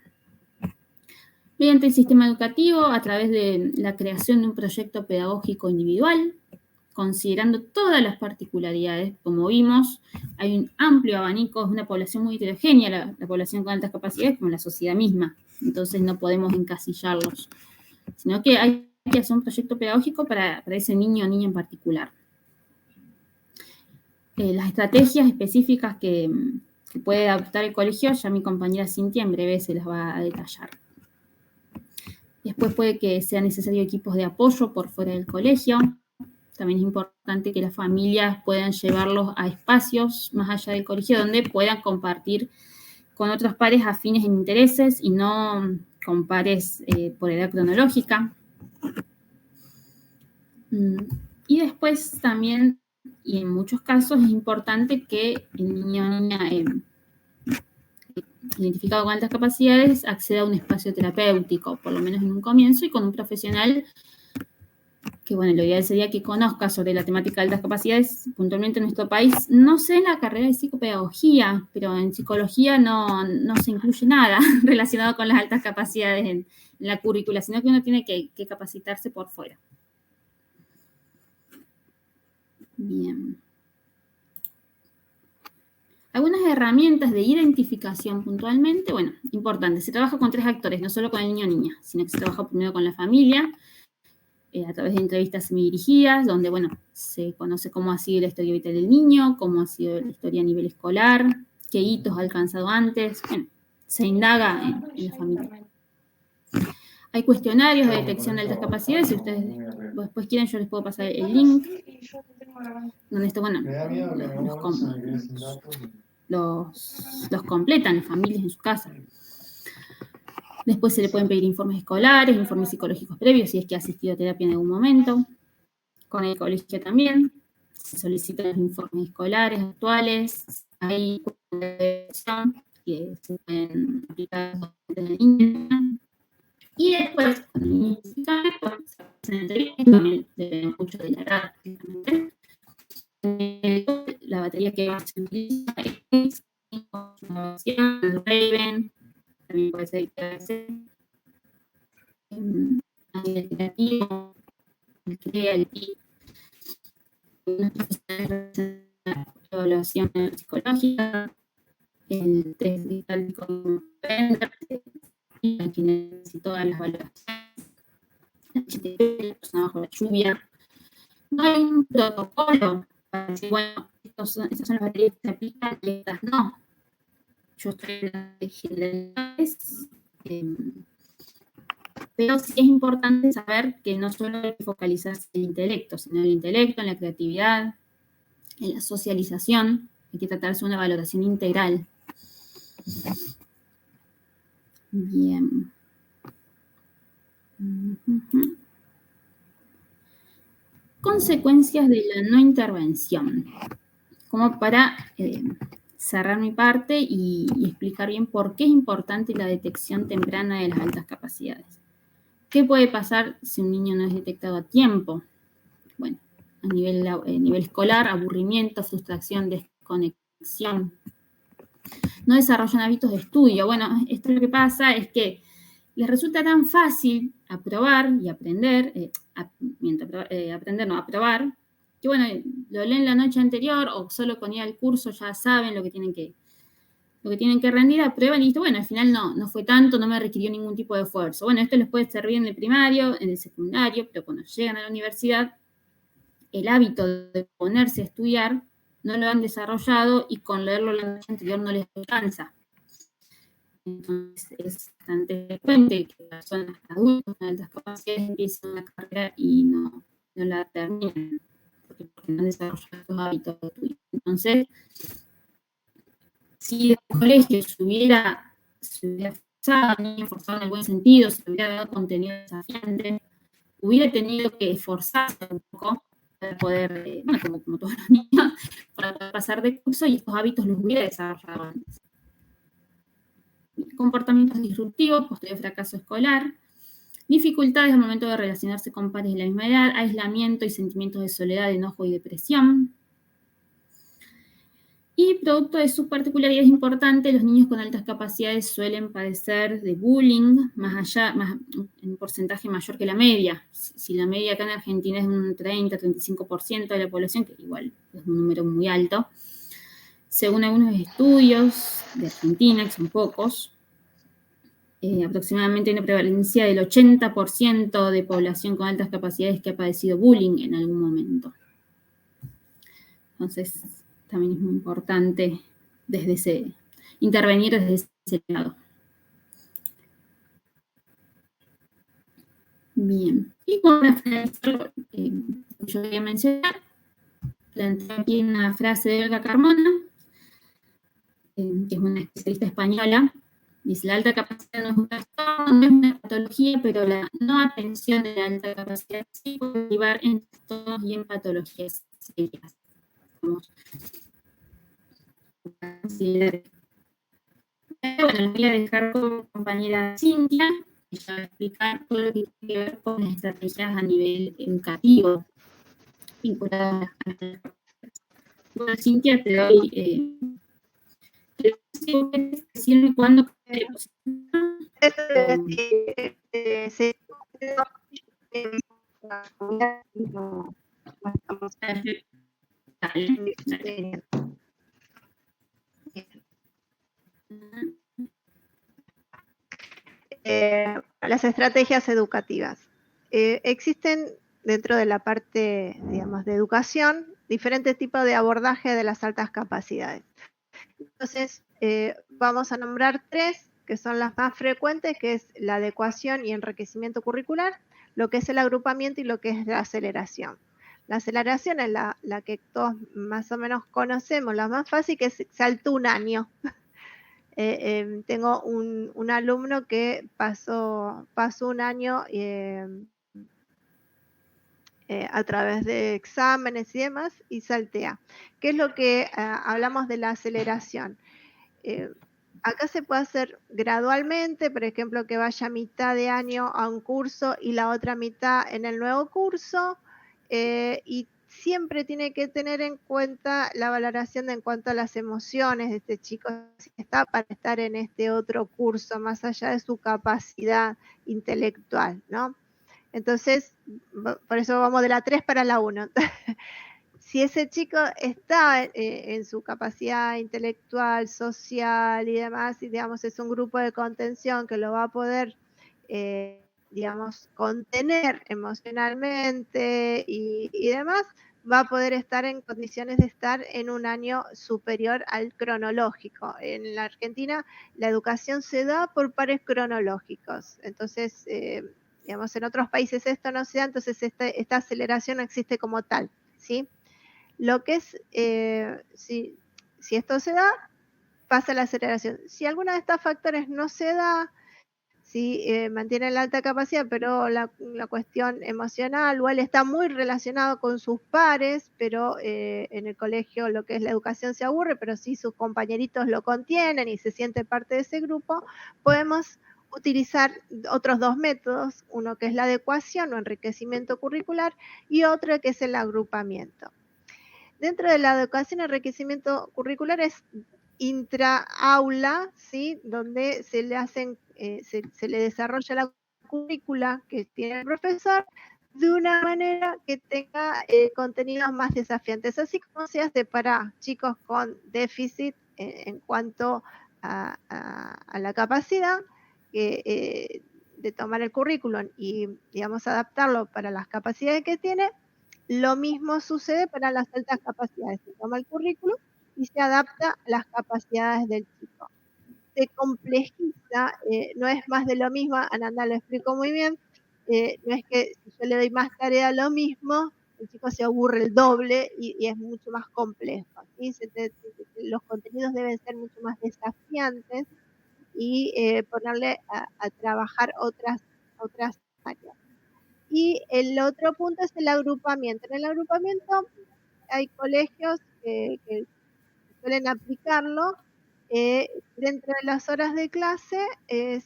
[SPEAKER 4] Mediante el sistema educativo, a través de la creación de un proyecto pedagógico individual, considerando todas las particularidades. Como vimos, hay un amplio abanico, es una población muy heterogénea, la población con altas capacidades, como la sociedad misma. Entonces no podemos encasillarlos, sino que hay que hacer un proyecto pedagógico para ese niño o niña en particular. Las estrategias específicas que puede adoptar el colegio, ya mi compañera Cintia en breve se las va a detallar. Después puede que sea necesario equipos de apoyo por fuera del colegio. también es importante que las familias puedan llevarlos a espacios más allá del colegio donde puedan compartir con otros pares afines en intereses y no con pares por edad cronológica. Y después también, y en muchos casos, es importante que el niño o niña identificado con altas capacidades acceda a un espacio terapéutico, por lo menos en un comienzo, y con un profesional que, bueno, lo ideal sería que conozca sobre la temática de altas capacidades. Puntualmente en nuestro país, no sé en la carrera de psicopedagogía, pero en psicología no se incluye nada relacionado con las altas capacidades en la currícula, sino que uno tiene que capacitarse por fuera. Bien. Algunas herramientas de identificación puntualmente, bueno, importante, se trabaja con 3 actores, no solo con el niño o niña, sino que se trabaja primero con la familia, a través de entrevistas semidirigidas, donde, bueno, se conoce cómo ha sido la historia vital del niño, cómo ha sido la historia a nivel escolar, qué hitos ha alcanzado antes, bueno, se indaga en la familia. Hay cuestionarios de detección de altas capacidades, si ustedes después quieren yo les puedo pasar el link, donde esto, bueno, los completan las familias en su casa. Después se le pueden pedir informes escolares, informes psicológicos previos, si es que ha asistido a terapia en algún momento. Con el colegio también se solicitan los informes escolares actuales. Hay cuestiones que se pueden aplicar desde la niña. Y después, con el niño se hacen entrevistas, también depende mucho de la edad. La batería que se utiliza es Raven, también puede ser a nivel creativo, el CREA, el PI, la evaluación psicológica, el test digital con Pender, aquí necesito todas las evaluaciones, HTTP, la persona bajo la lluvia. No hay un protocolo para decir, bueno, estas son las baterías que se aplican y estas no. Yo estoy en las generalidades, pero sí es importante saber que no solo hay que focalizarse en el intelecto, sino en el intelecto, en la creatividad, en la socialización. Hay que tratarse de una valoración integral. Bien. Consecuencias de la no intervención. Como para cerrar mi parte y explicar bien por qué es importante la detección temprana de las altas capacidades. ¿Qué puede pasar si un niño no es detectado a tiempo? Bueno, a nivel escolar, aburrimiento, frustración, desconexión. No desarrollan hábitos de estudio. Bueno, esto lo que pasa es que les resulta tan fácil aprobar y aprender, aprobar, que bueno, lo leen la noche anterior o solo con ir al curso ya saben lo que tienen que rendir, aprueban y listo, bueno, al final no fue tanto, no me requirió ningún tipo de esfuerzo. Bueno, esto les puede servir en el primario, en el secundario, pero cuando llegan a la universidad, el hábito de ponerse a estudiar no lo han desarrollado y con leerlo la noche anterior no les alcanza. Entonces es bastante frecuente que personas adultas con altas capacidades empiecen una carrera y no la terminen, porque no han desarrollado estos hábitos de estudio. Entonces, si el colegio se hubiera esforzado en el buen sentido, se hubiera dado contenido desafiante, hubiera tenido que esforzarse un poco para poder, como todos los niños, para poder pasar de curso y estos hábitos los hubiera desarrollado antes. Comportamientos disruptivos, posterior fracaso escolar, dificultades al momento de relacionarse con pares de la misma edad, aislamiento y sentimientos de soledad, enojo y depresión. Y producto de sus particularidades importantes, los niños con altas capacidades suelen padecer de bullying, en un porcentaje mayor que la media. Si la media acá en Argentina es un 30-35% de la población, que igual es un número muy alto, según algunos estudios de Argentina, que son pocos, aproximadamente hay una prevalencia del 80% de población con altas capacidades que ha padecido bullying en algún momento. Entonces, también es muy importante intervenir desde ese lado. Bien, y para finalizar, que yo voy a mencionar. Planteé aquí una frase de Olga Carmona, que es una especialista española. Dice: la alta capacidad no es un trastorno, no es una patología, pero la no atención de la alta capacidad sí puede derivar en trastornos y en patologías serias. Bueno, voy a dejar con mi compañera Cintia, que ella va a explicar todo lo que tiene que ver con las estrategias a nivel educativo vinculadas a la... Bueno, Cintia, te doy... siempre y cuando...
[SPEAKER 6] Las estrategias educativas. Existen dentro de la parte, digamos, de educación, diferentes tipos de abordaje de las altas capacidades. Entonces, vamos a nombrar 3, que son las más frecuentes, que es la adecuación y enriquecimiento curricular, lo que es el agrupamiento y lo que es la aceleración. La aceleración es la que todos más o menos conocemos, la más fácil, que es saltó un año. Tengo un alumno que pasó un año a través de exámenes y demás y saltea. ¿Qué es lo que hablamos de la aceleración? Acá se puede hacer gradualmente, por ejemplo, que vaya mitad de año a un curso y la otra mitad en el nuevo curso, y siempre tiene que tener en cuenta la valoración en cuanto a las emociones de este chico, si está para estar en este otro curso, más allá de su capacidad intelectual, ¿no? Entonces, por eso vamos de la 3 para la 1. Si ese chico está en su capacidad intelectual, social y demás, y digamos es un grupo de contención que lo va a poder, digamos, contener emocionalmente y demás, va a poder estar en condiciones de estar en un año superior al cronológico. En la Argentina la educación se da por pares cronológicos, entonces, digamos, en otros países esto no se da, entonces esta aceleración no existe como tal, ¿sí? Lo que es, si esto se da, pasa la aceleración. Si alguno de estos factores no se da, si mantiene la alta capacidad, pero la cuestión emocional o él está muy relacionado con sus pares, pero en el colegio lo que es la educación se aburre, pero sí sus compañeritos lo contienen y se siente parte de ese grupo, podemos utilizar otros 2 métodos, uno que es la adecuación o enriquecimiento curricular y otro que es el agrupamiento. Dentro de la educación y enriquecimiento curricular es intra-aula, ¿sí? Donde se le hacen, se le desarrolla la currícula que tiene el profesor de una manera que tenga contenidos más desafiantes, así como se hace para chicos con déficit en cuanto a la capacidad de tomar el currículum y, digamos, adaptarlo para las capacidades que tiene. Lo mismo sucede para las altas capacidades. Se toma el currículum y se adapta a las capacidades del chico. Se complejiza, no es más de lo mismo, Ananda lo explicó muy bien, no es que si yo le doy más tarea a lo mismo, el chico se aburre el doble y es mucho más complejo, ¿sí? Los contenidos deben ser mucho más desafiantes y ponerle a trabajar otras áreas. Y el otro punto es el agrupamiento. En el agrupamiento hay colegios que suelen aplicarlo. Dentro de las horas de clase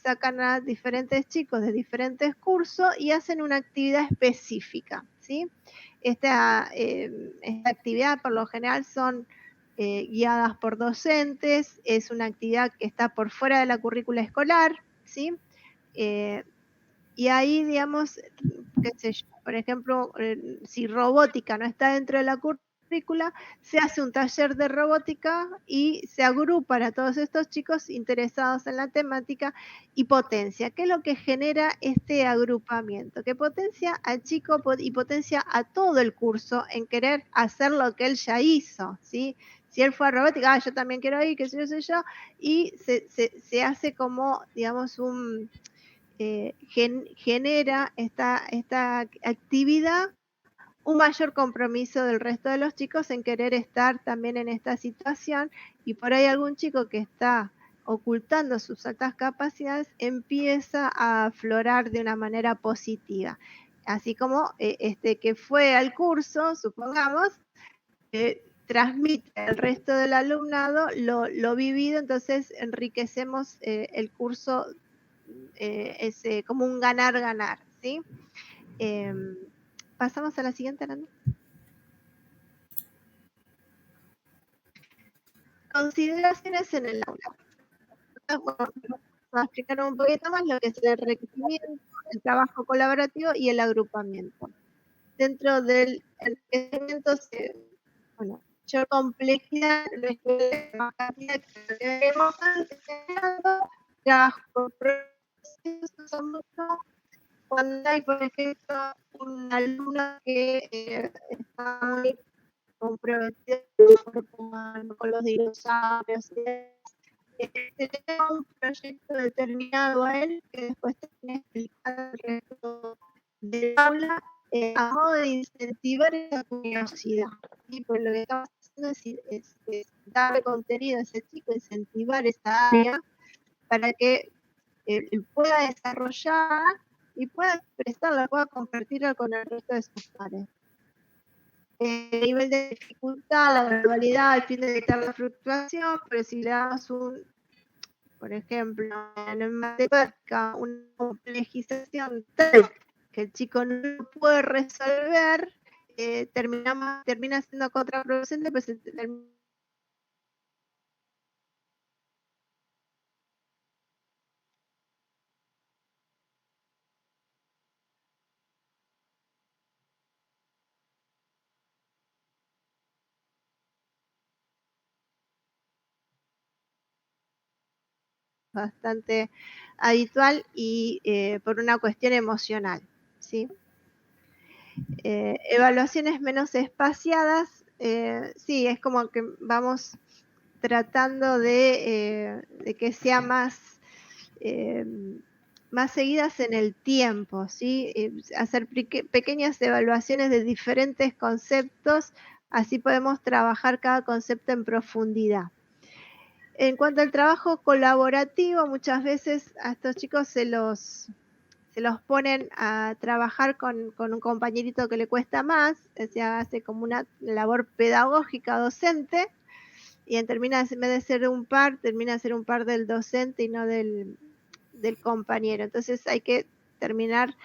[SPEAKER 6] sacan a diferentes chicos de diferentes cursos y hacen una actividad específica, ¿sí? Esta actividad por lo general son guiadas por docentes, es una actividad que está por fuera de la currícula escolar, ¿sí? Y ahí, digamos, qué sé yo, por ejemplo, si robótica no está dentro de la currícula, se hace un taller de robótica y se agrupan a todos estos chicos interesados en la temática y potencia. ¿Qué es lo que genera este agrupamiento? Que potencia al chico y potencia a todo el curso en querer hacer lo que él ya hizo, ¿sí? Si él fue a robótica, yo también quiero ir, qué sé yo, y se hace como, digamos, genera esta actividad un mayor compromiso del resto de los chicos en querer estar también en esta situación, y por ahí algún chico que está ocultando sus altas capacidades empieza a aflorar de una manera positiva. Así como que fue al curso, supongamos, transmite al resto del alumnado lo vivido, entonces enriquecemos el curso como un ganar-ganar, ¿sí? Pasamos a la siguiente, Aranda. Consideraciones en el aula. Bueno, vamos a explicar un poquito más lo que es el enriquecimiento, el trabajo colaborativo y el agrupamiento. Dentro del enriquecimiento, mayor complejidad, más cantidad que vemos antes, trabajo por procesos, cuando hay, por ejemplo, un alumno que está muy comprometido con los dinosaurios, tenemos un proyecto determinado a él que después tiene que explicar al resto del aula a modo de incentivar esa curiosidad. Y pues lo que estamos haciendo es darle contenido a ese chico, incentivar esa área para que pueda desarrollar y pueda expresarla, pueda compartirla con el resto de sus pares. El nivel de dificultad, la gradualidad, al fin de detectar la fluctuación, pero si le damos por ejemplo, en matemática, una complejización tal que el chico no lo puede resolver, termina siendo contraproducente, pues bastante habitual y por una cuestión emocional, ¿sí? Evaluaciones menos espaciadas, sí, es como que vamos tratando de que sea más seguidas en el tiempo, ¿sí? Hacer pequeñas evaluaciones de diferentes conceptos, así podemos trabajar cada concepto en profundidad. En cuanto al trabajo colaborativo, muchas veces a estos chicos se los ponen a trabajar con un compañerito que le cuesta más, o sea, hace como una labor pedagógica docente, y en vez de ser un par, termina de ser un par del docente y no del compañero. Entonces hay que terminar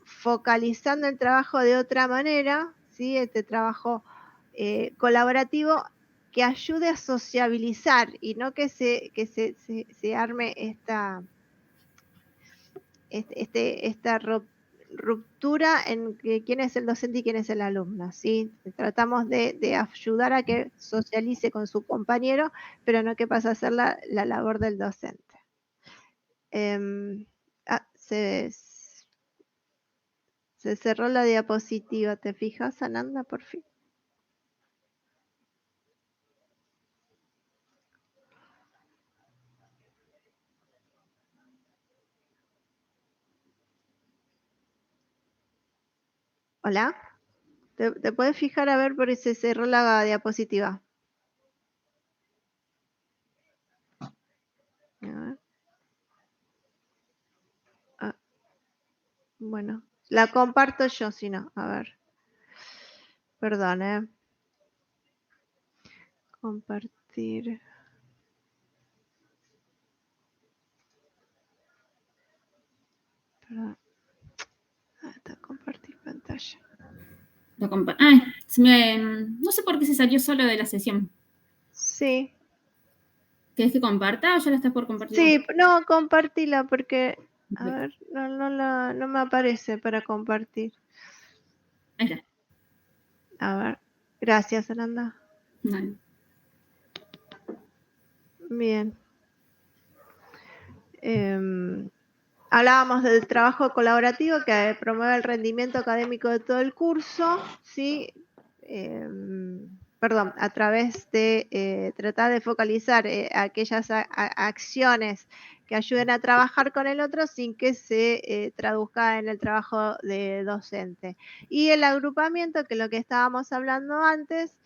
[SPEAKER 6] focalizando el trabajo de otra manera, ¿sí? Este trabajo colaborativo que ayude a sociabilizar y no que se arme esta ruptura en quién es el docente y quién es el alumno, ¿sí? Tratamos de ayudar a que socialice con su compañero, pero no que pase a ser la labor del docente. Se cerró la diapositiva, ¿te fijas, Ananda, por fin? ¿Hola? ¿Te puedes fijar a ver por si se cerró la diapositiva? A ver. Bueno, la comparto yo, si no. A ver. Perdón, Compartir. Perdón. Está compartir pantalla.
[SPEAKER 4] No sé por qué se salió solo de la sesión.
[SPEAKER 6] Sí.
[SPEAKER 4] ¿Querés que comparta o ya la estás por compartir?
[SPEAKER 6] Sí, no, compartila porque, a ver, no me aparece para compartir.
[SPEAKER 4] Ahí está.
[SPEAKER 6] A ver, gracias, Ananda.
[SPEAKER 4] Vale.
[SPEAKER 6] Bien. Hablábamos del trabajo colaborativo que promueve el rendimiento académico de todo el curso, ¿sí? A través de tratar de focalizar aquellas acciones que ayuden a trabajar con el otro sin que se traduzca en el trabajo de docente. Y el agrupamiento, que es lo que estábamos hablando antes,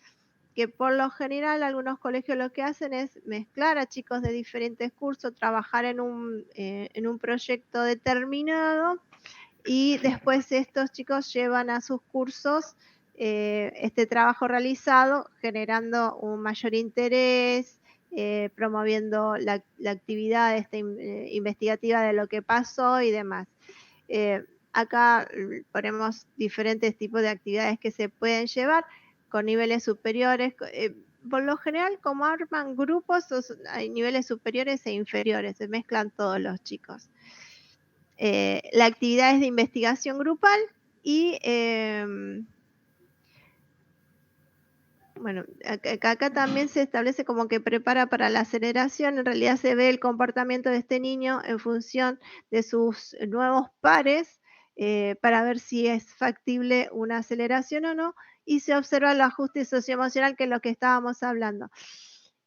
[SPEAKER 6] que por lo general algunos colegios lo que hacen es mezclar a chicos de diferentes cursos, trabajar en un proyecto determinado, y después estos chicos llevan a sus cursos este trabajo realizado, generando un mayor interés, promoviendo la actividad investigativa de lo que pasó y demás. Acá ponemos diferentes tipos de actividades que se pueden llevar con niveles superiores. Por lo general, como arman grupos, hay niveles superiores e inferiores, se mezclan todos los chicos. La actividad es de investigación grupal y bueno, acá también se establece como que prepara para la aceleración. En realidad se ve el comportamiento de este niño en función de sus nuevos pares para ver si es factible una aceleración o no, y se observa el ajuste socioemocional, que es lo que estábamos hablando.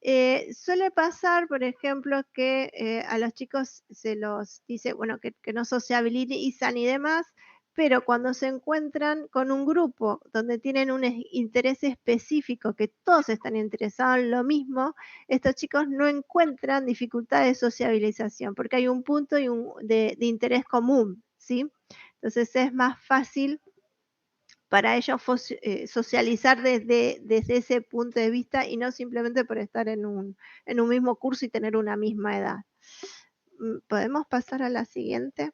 [SPEAKER 6] Suele pasar, por ejemplo, que a los chicos se los dice, bueno, que no sociabilizan y demás, pero cuando se encuentran con un grupo donde tienen un interés específico, que todos están interesados en lo mismo, estos chicos no encuentran dificultad de sociabilización, porque hay un punto de interés común, ¿sí? Entonces es más fácil para ellos socializar desde ese punto de vista, y no simplemente por estar en un mismo curso y tener una misma edad. ¿Podemos pasar a la siguiente?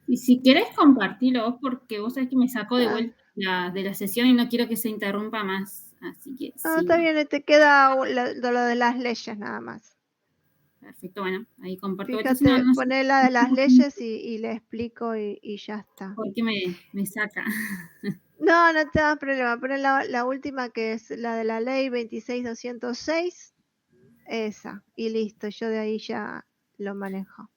[SPEAKER 4] Y si querés compartirlo vos, porque vos sabés que me sacó de vuelta de la sesión y no quiero que se interrumpa más. Así que
[SPEAKER 6] No,
[SPEAKER 4] sí.
[SPEAKER 6] está bien, te queda lo de las leyes nada más.
[SPEAKER 4] Perfecto, bueno, ahí comparto.
[SPEAKER 6] Fíjate, poné la de las leyes y le explico y ya está.
[SPEAKER 4] Porque me saca.
[SPEAKER 6] No te da problema. Poné la última, que es la de la ley 26.206. Esa, y listo, yo de ahí ya lo manejo.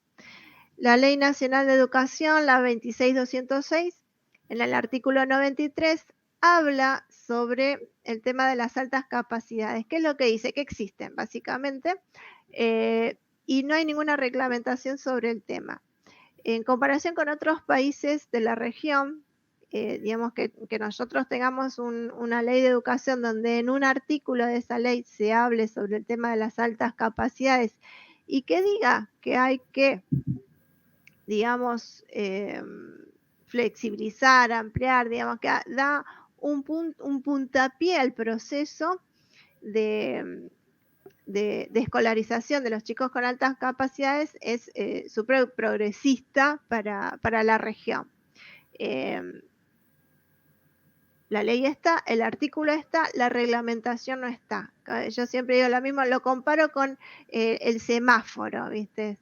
[SPEAKER 6] La Ley Nacional de Educación, la 26.206, en el artículo 93, habla sobre el tema de las altas capacidades. ¿Qué es lo que dice? Que existen, básicamente, y no hay ninguna reglamentación sobre el tema. En comparación con otros países de la región, digamos que nosotros tengamos una ley de educación donde en un artículo de esa ley se hable sobre el tema de las altas capacidades y que diga que hay que, digamos, flexibilizar, ampliar, digamos, que da un puntapié al proceso de escolarización de los chicos con altas capacidades, es súper progresista para la región. La ley está, el artículo está, la reglamentación no está. Yo siempre digo lo mismo, lo comparo con el semáforo, ¿viste?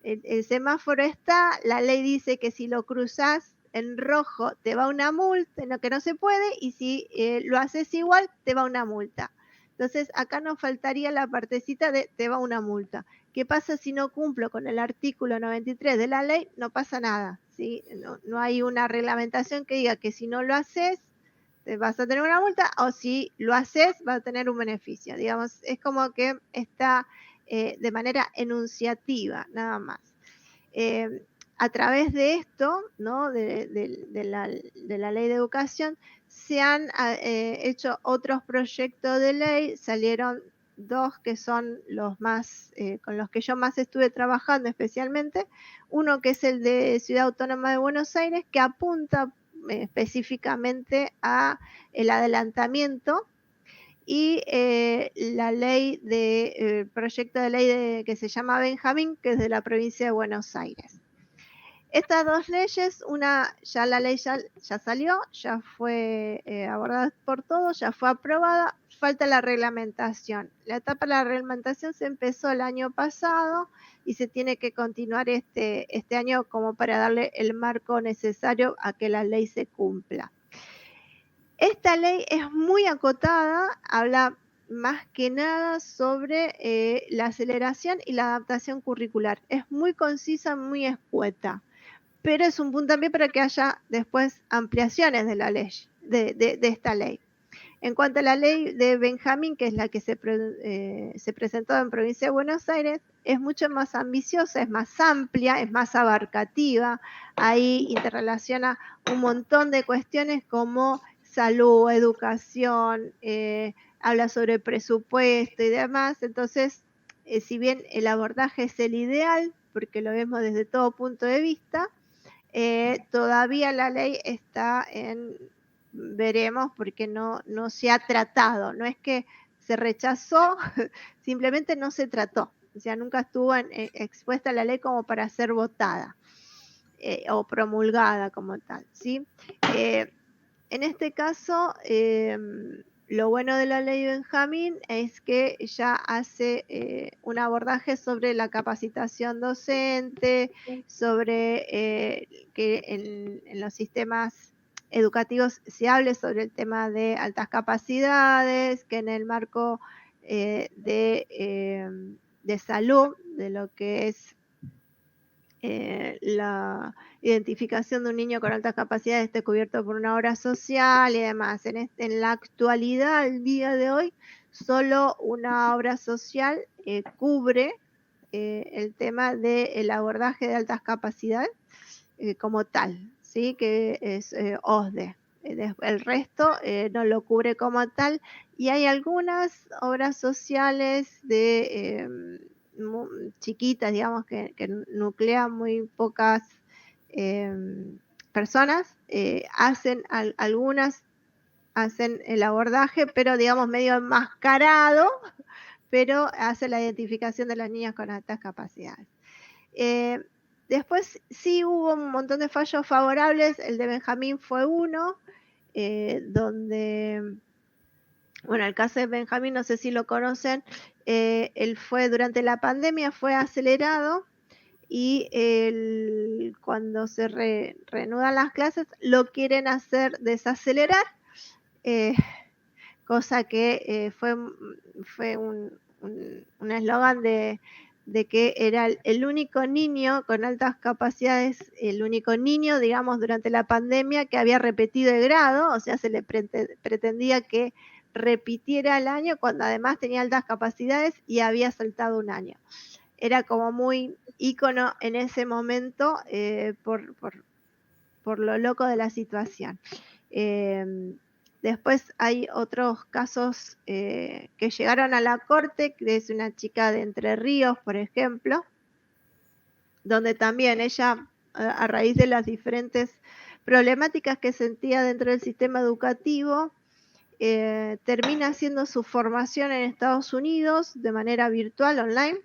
[SPEAKER 6] El semáforo está, la ley dice que si lo cruzas en rojo te va una multa, que no se puede, y si lo haces igual te va una multa. Entonces acá nos faltaría la partecita de te va una multa. ¿Qué pasa si no cumplo con el artículo 93 de la ley? No pasa nada, ¿sí? No hay una reglamentación que diga que si no lo haces vas a tener una multa, o si lo haces vas a tener un beneficio. Digamos, es como que está de manera enunciativa, nada más. A través de esto, ¿no? de la ley de educación, se han hecho otros proyectos de ley, salieron dos que son los más, con los que yo más estuve trabajando especialmente. Uno que es el de Ciudad Autónoma de Buenos Aires, que apunta específicamente a el adelantamiento, y la ley el proyecto de ley que se llama Benjamín, que es de la provincia de Buenos Aires. Estas dos leyes, la ley ya salió, ya fue abordada por todos, ya fue aprobada, falta la reglamentación. La etapa de la reglamentación se empezó el año pasado y se tiene que continuar este año como para darle el marco necesario a que la ley se cumpla. Esta ley es muy acotada, habla más que nada sobre la aceleración y la adaptación curricular. Es muy concisa, muy escueta, pero es un puntapié para que haya después ampliaciones de la ley, de esta ley. En cuanto a la ley de Benjamín, que es la que se presentó en Provincia de Buenos Aires, es mucho más ambiciosa, es más amplia, es más abarcativa. Ahí interrelaciona un montón de cuestiones como salud, educación, habla sobre presupuesto y demás. Entonces, si bien el abordaje es el ideal, porque lo vemos desde todo punto de vista, todavía la ley está en veremos porque no se ha tratado, no es que se rechazó, simplemente no se trató, o sea, nunca estuvo expuesta la ley como para ser votada o promulgada como tal, ¿sí? En este caso, lo bueno de la ley Benjamín es que ya hace un abordaje sobre la capacitación docente, sobre que en los sistemas educativos se hable sobre el tema de altas capacidades, que en el marco de salud, de lo que es la identificación de un niño con altas capacidades esté cubierto por una obra social y demás. En la actualidad, al día de hoy, solo una obra social cubre el tema del abordaje de altas capacidades como tal, ¿sí? Que es OSDE. El resto no lo cubre como tal y hay algunas obras sociales de chiquitas, digamos, que nuclean muy pocas personas, algunas hacen el abordaje, pero digamos medio enmascarado, pero hace la identificación de las niñas con altas capacidades. Después sí hubo un montón de fallos favorables, el de Benjamín fue uno, donde, bueno, el caso de Benjamín, no sé si lo conocen, él fue durante la pandemia, fue acelerado y cuando se reanudan las clases lo quieren hacer desacelerar, cosa que fue un eslogan de que era el único niño con altas capacidades, el único niño, digamos, durante la pandemia que había repetido de grado, o sea, se le pretendía que repitiera el año cuando además tenía altas capacidades y había saltado un año. Era como muy ícono en ese momento por lo loco de la situación. Después hay otros casos que llegaron a la corte, que es una chica de Entre Ríos, por ejemplo, donde también ella, a raíz de las diferentes problemáticas que sentía dentro del sistema educativo, termina haciendo su formación en Estados Unidos de manera virtual, online,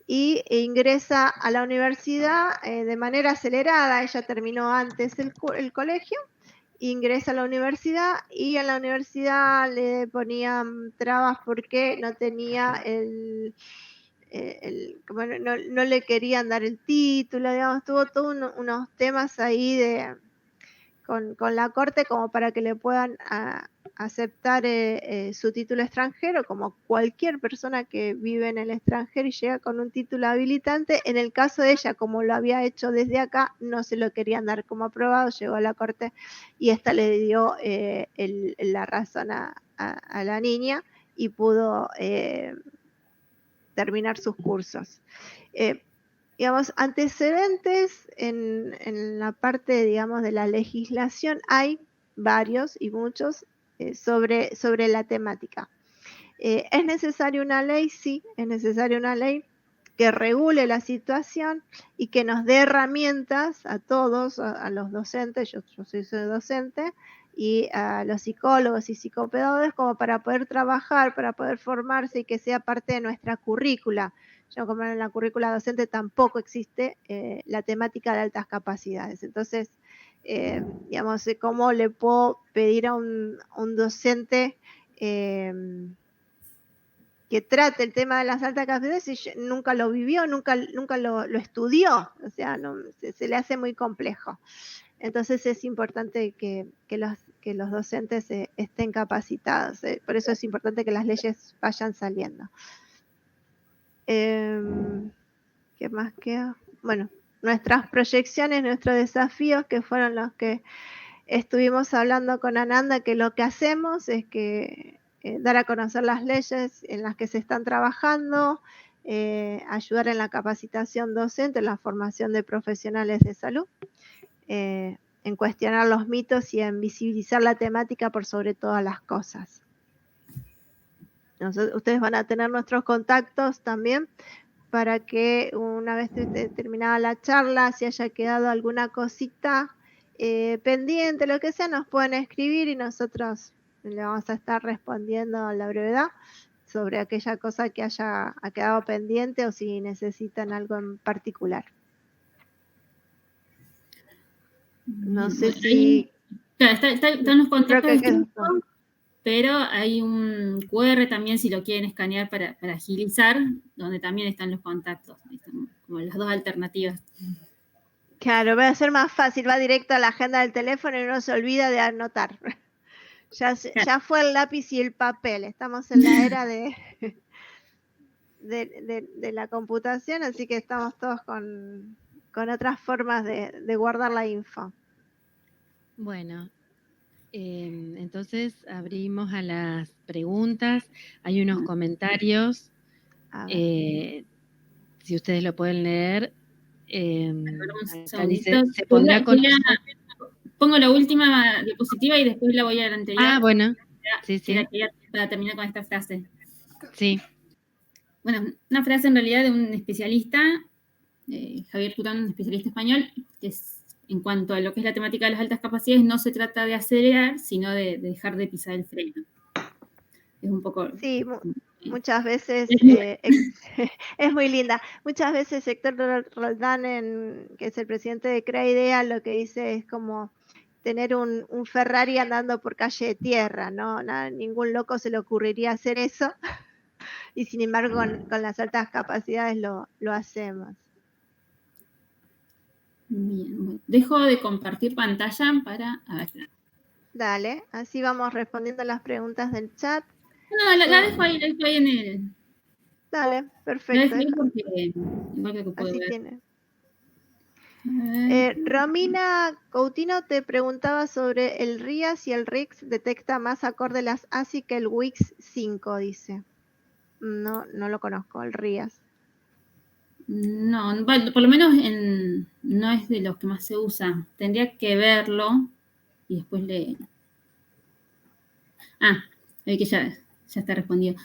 [SPEAKER 6] y ingresa a la universidad de manera acelerada. Ella terminó antes el colegio, ingresa a la universidad y en la universidad le ponían trabas porque no tenía bueno, no le querían dar el título, digamos, tuvo todos unos temas ahí con la corte como para que le puedan aceptar su título extranjero, como cualquier persona que vive en el extranjero y llega con un título habilitante. En el caso de ella, como lo había hecho desde acá, no se lo querían dar como aprobado, llegó a la corte y esta le dio la razón a la niña y pudo terminar sus cursos. Digamos, antecedentes en la parte, digamos, de la legislación hay varios y muchos sobre la temática. ¿Es necesaria una ley? Sí, es necesaria una ley que regule la situación y que nos dé herramientas a todos, a los docentes, yo soy docente, y a los psicólogos y psicopedagogos como para poder trabajar, para poder formarse y que sea parte de nuestra currícula. Yo como en la currícula docente tampoco existe la temática de altas capacidades. Entonces, digamos, ¿cómo le puedo pedir a un docente que trate el tema de las altas capacidades si nunca lo vivió, nunca lo estudió? O sea, se le hace muy complejo. Entonces es importante que los docentes estén capacitados. Por eso es importante que las leyes vayan saliendo. ¿Qué más queda? Bueno, nuestras proyecciones, nuestros desafíos, que fueron los que estuvimos hablando con Ananda que lo que hacemos es que dar a conocer las leyes en las que se están trabajando, ayudar en la capacitación docente, en la formación de profesionales de salud, en cuestionar los mitos y en visibilizar la temática por sobre todas las cosas. Ustedes van a tener nuestros contactos también para que una vez terminada la charla, si haya quedado alguna cosita pendiente, lo que sea, nos pueden escribir y nosotros le vamos a estar respondiendo a la brevedad sobre aquella cosa que haya quedado pendiente o si necesitan algo en particular. No sé si...
[SPEAKER 4] Claro, están los contactos, pero hay un QR también si lo quieren escanear para agilizar, donde también están los contactos. Están como las dos alternativas.
[SPEAKER 6] Claro, va a ser más fácil, va directo a la agenda del teléfono y no se olvida de anotar. Ya fue el lápiz y el papel, estamos en la era de la computación, así que estamos todos con otras formas de guardar la info.
[SPEAKER 10] Bueno, entonces abrimos a las preguntas, hay unos comentarios, si ustedes lo pueden leer. Acá dice, se pondrá con...
[SPEAKER 4] Pongo la última diapositiva y después la voy a la anterior.
[SPEAKER 10] Ah, bueno. Sí.
[SPEAKER 4] Para terminar con esta frase.
[SPEAKER 10] Sí.
[SPEAKER 4] Bueno, una frase en realidad de un especialista, Javier Tutón, un especialista español, que es, en cuanto a lo que es la temática de las altas capacidades, no se trata de acelerar, sino de dejar de pisar el freno. Es un poco...
[SPEAKER 6] Sí, muchas veces es muy linda. Muchas veces Héctor Roldán, que es el presidente de CREA-IDEA, lo que dice es como tener un Ferrari andando por calle de tierra, ¿no? Ningún loco se le ocurriría hacer eso. Y sin embargo con las altas capacidades lo hacemos.
[SPEAKER 4] Bien, bueno. Dejo de compartir pantalla para... A ver.
[SPEAKER 6] Dale, así vamos respondiendo las preguntas del chat.
[SPEAKER 4] No, la dejo ahí en el...
[SPEAKER 6] Dale, perfecto.
[SPEAKER 4] La dejo porque igual que puedo
[SPEAKER 6] así
[SPEAKER 4] ver.
[SPEAKER 6] tiene. Romina Coutinho te preguntaba sobre el RIAS y el RIX detecta más acorde las ASI que el WIX 5, dice. No lo conozco, el RIAS.
[SPEAKER 4] No, bueno, por lo menos no es de los que más se usa. Tendría que verlo y después le... que ya está respondido.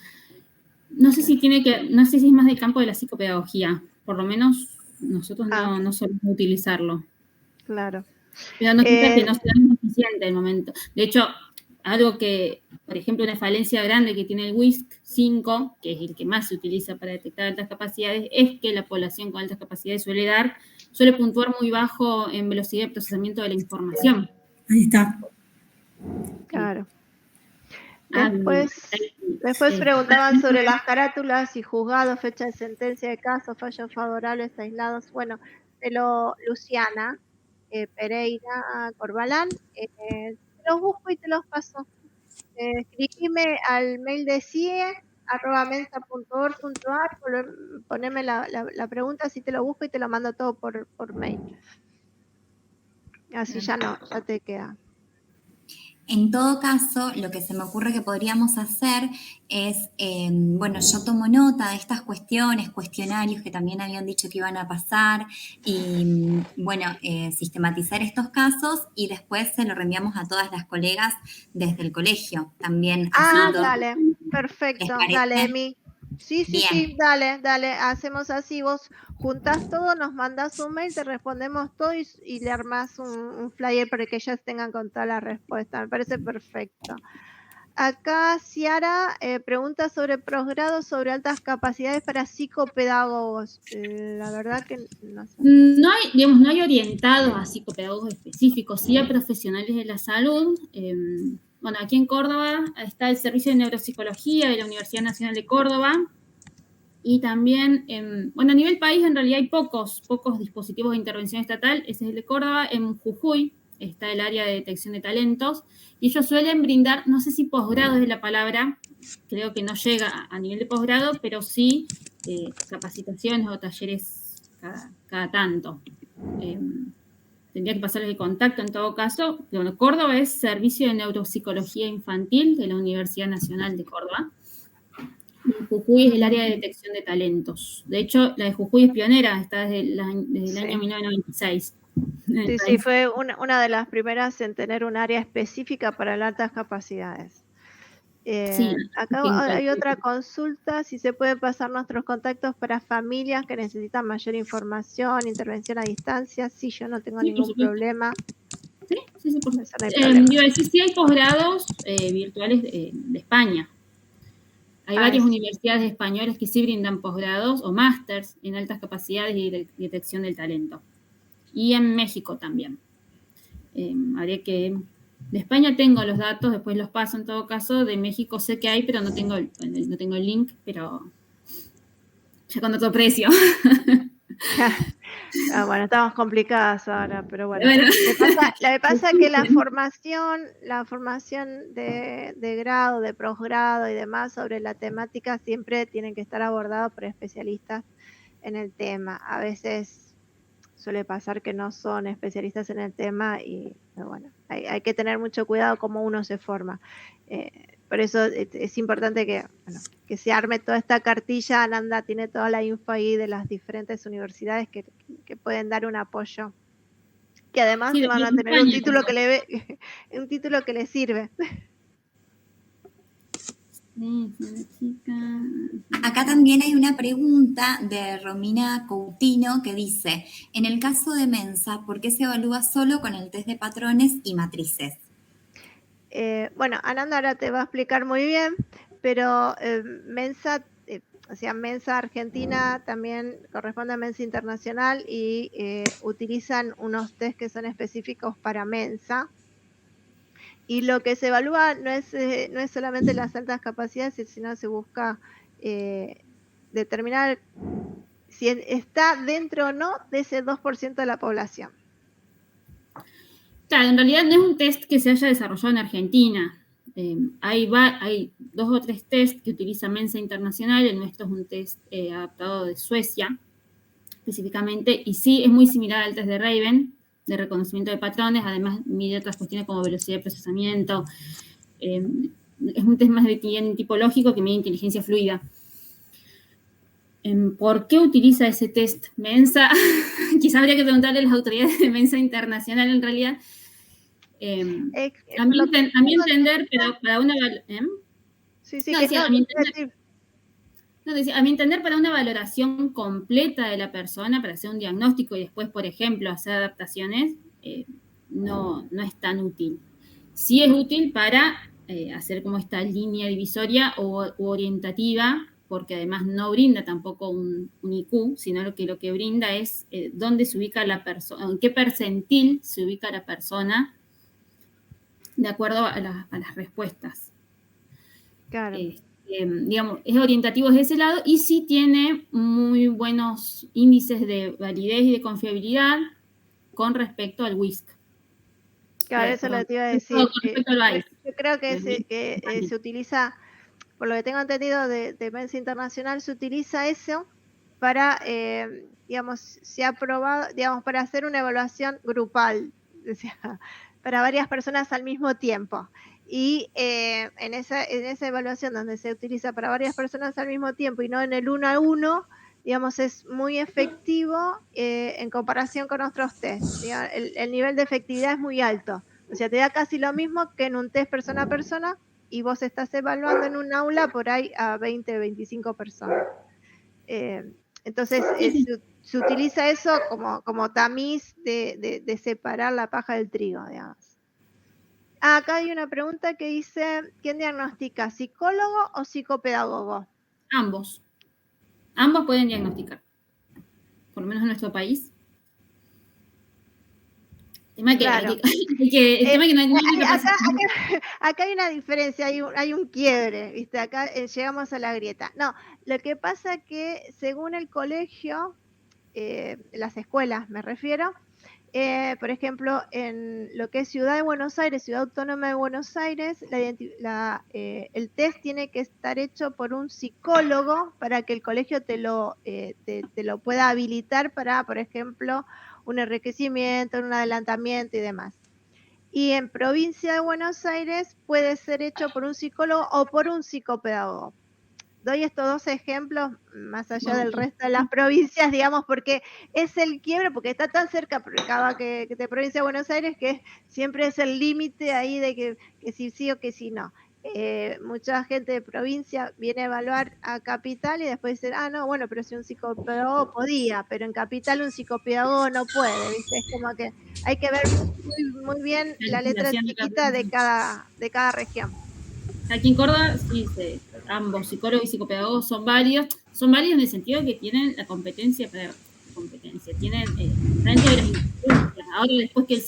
[SPEAKER 4] No sé si es más del campo de la psicopedagogía. Por lo menos nosotros no solemos utilizarlo.
[SPEAKER 6] Claro.
[SPEAKER 4] Pero no quita que no sea muy eficiente el momento. De hecho, algo que, por ejemplo, una falencia grande que tiene el WISC 5, que es el que más se utiliza para detectar altas capacidades, es que la población con altas capacidades suele puntuar muy bajo en velocidad de procesamiento de la información.
[SPEAKER 7] Ahí está.
[SPEAKER 6] Claro. Después preguntaban sobre las carátulas y juzgados, fecha de sentencia de casos, fallos favorables aislados. Bueno, Luciana Pereira Corbalán, te los busco y te los paso. Escribime al mail de cie@mensa.org.ar, poneme la pregunta, así te lo busco y te lo mando todo por mail. Así ya te queda.
[SPEAKER 3] En todo caso, lo que se me ocurre que podríamos hacer es, yo tomo nota de estas cuestionarios que también habían dicho que iban a pasar y, sistematizar estos casos y después se lo reenviamos a todas las colegas desde el colegio también.
[SPEAKER 6] Dale, perfecto, dale, Emi. Sí, dale, hacemos así, vos juntás todo, nos mandás un mail, te respondemos todo y le armás un flyer para que ellas tengan con toda la respuesta, me parece perfecto. Acá Ciara pregunta sobre posgrado, sobre altas capacidades para psicopedagogos. La verdad que no sé.
[SPEAKER 4] No hay orientados a psicopedagogos específicos, sí a profesionales de la salud. Aquí en Córdoba está el Servicio de Neuropsicología de la Universidad Nacional de Córdoba y también, a nivel país en realidad hay pocos dispositivos de intervención estatal, ese es el de Córdoba. En Jujuy está el área de detección de talentos y ellos suelen brindar, no sé si posgrado es la palabra, creo que no llega a nivel de posgrado, pero sí capacitaciones o talleres cada tanto. tendría que pasarles el contacto en todo caso. Bueno, Córdoba es Servicio de Neuropsicología Infantil de la Universidad Nacional de Córdoba. Y Jujuy es el área de detección de talentos. De hecho, la de Jujuy es pionera, está desde el año 1996.
[SPEAKER 6] Sí, fue una de las primeras en tener un área específica para las altas capacidades. Acá hay otra consulta, si se pueden pasar nuestros contactos para familias que necesitan mayor información, intervención a distancia. Sí, yo no tengo ningún problema.
[SPEAKER 4] Sí, por
[SPEAKER 6] eso no hay problema.
[SPEAKER 4] Sí hay posgrados virtuales de España. Hay varias universidades españolas que sí brindan posgrados o másters en altas capacidades y detección del talento. Y en México también. Habría que... De España tengo los datos, después los paso en todo caso. De México sé que hay, pero no tengo el link, pero ya con otro precio.
[SPEAKER 6] Bueno, estamos complicadas ahora, pero bueno. Lo que pasa es que la formación de grado, de posgrado y demás sobre la temática siempre tienen que estar abordados por especialistas en el tema. A veces suele pasar que no son especialistas en el tema y bueno, hay que tener mucho cuidado cómo uno se forma. Por eso es importante que se arme toda esta cartilla. Ananda tiene toda la info ahí de las diferentes universidades que pueden dar un apoyo. Que además van a tener un título que le sirve.
[SPEAKER 3] Acá también hay una pregunta de Romina Coutinho que dice, en el caso de Mensa, ¿por qué se evalúa solo con el test de patrones y matrices?
[SPEAKER 6] Bueno, Ananda ahora te va a explicar muy bien, pero Mensa, Mensa Argentina también corresponde a Mensa Internacional y utilizan unos test que son específicos para Mensa. Y lo que se evalúa no es solamente las altas capacidades, sino se busca determinar si está dentro o no de ese 2% de la población.
[SPEAKER 4] Claro, en realidad no es un test que se haya desarrollado en Argentina. Hay 2 o 3 test que utiliza Mensa Internacional. El nuestro es un test adaptado de Suecia, específicamente, y sí es muy similar al test de Raven, de reconocimiento de patrones. Además mide otras cuestiones como velocidad de procesamiento. Es un test más bien tipológico que mide inteligencia fluida. ¿Por qué utiliza ese test Mensa? Quizá habría que preguntarle a las autoridades de Mensa Internacional en realidad. A mi entender, pero para una... a mi entender, para una valoración completa de la persona, para hacer un diagnóstico y después, por ejemplo, hacer adaptaciones, no es tan útil. Sí es útil para hacer como esta línea divisoria u orientativa, porque además no brinda tampoco un IQ, sino lo que brinda es dónde se ubica la persona, en qué percentil se ubica la persona de acuerdo a las respuestas.
[SPEAKER 6] Claro.
[SPEAKER 4] Digamos, es orientativo desde ese lado y sí tiene muy buenos índices de validez y de confiabilidad con respecto al WISC.
[SPEAKER 6] Claro, eso lo te iba a decir. Yo creo que se utiliza, por lo que tengo entendido de Mensa Internacional, se utiliza eso para, se ha probado, para hacer una evaluación grupal, o sea, para varias personas al mismo tiempo. Y en esa evaluación donde se utiliza para varias personas al mismo tiempo y no en el 1 a 1, es muy efectivo en comparación con otros test. El nivel de efectividad es muy alto. O sea, te da casi lo mismo que en un test persona a persona y vos estás evaluando en un aula por ahí a 20, 25 personas. Entonces, se utiliza eso como tamiz de separar la paja del trigo, digamos. Acá hay una pregunta que dice, ¿quién diagnostica? ¿Psicólogo o psicopedagogo?
[SPEAKER 4] Ambos. Ambos pueden diagnosticar. Por lo menos en nuestro país.
[SPEAKER 6] Claro. Acá hay una diferencia, hay un quiebre, ¿viste? Acá llegamos a la grieta. No, lo que pasa que según el colegio, las escuelas me refiero, por ejemplo, en lo que es Ciudad de Buenos Aires, Ciudad Autónoma de Buenos Aires, el test tiene que estar hecho por un psicólogo para que el colegio te lo pueda habilitar para, por ejemplo, un enriquecimiento, un adelantamiento y demás. Y en provincia de Buenos Aires puede ser hecho por un psicólogo o por un psicopedagogo. Doy estos dos ejemplos, más allá del resto de las provincias, digamos, porque es el quiebre, porque está tan cerca que de provincia de Buenos Aires, que siempre es el límite ahí de que si sí o que si no. Mucha gente de provincia viene a evaluar a Capital y después dicen, no, bueno, pero si un psicopedagogo podía, pero en Capital un psicopedagogo no puede, ¿viste? Es como que hay que ver muy bien la letra chiquita de cada región.
[SPEAKER 4] Aquí en Córdoba, sí, ambos psicólogos y psicopedagogos son válidos en el sentido de que tienen la competencia, tienen dentro de las instituciones. Ahora, después que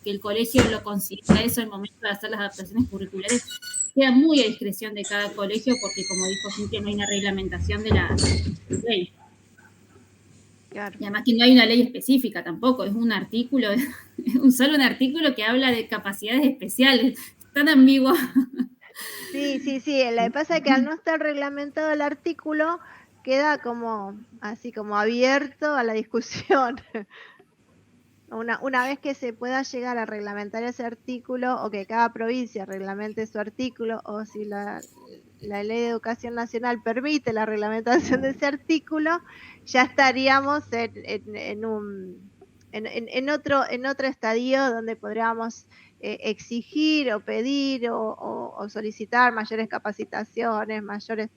[SPEAKER 4] el colegio lo considera eso el momento de hacer las adaptaciones curriculares, queda muy a discreción de cada colegio, porque como dijo Cintia, no hay una reglamentación de la ley. Claro. Y además que no hay una ley específica tampoco, es un artículo, solo un artículo que habla de capacidades especiales, tan ambiguo.
[SPEAKER 6] Sí. Lo que pasa es que al no estar reglamentado el artículo, queda así como abierto a la discusión. Una vez que se pueda llegar a reglamentar ese artículo, o que cada provincia reglamente su artículo, o si la Ley de Educación Nacional permite la reglamentación de ese artículo, ya estaríamos en otro estadio donde podríamos exigir o pedir o solicitar mayores capacitaciones, mayores,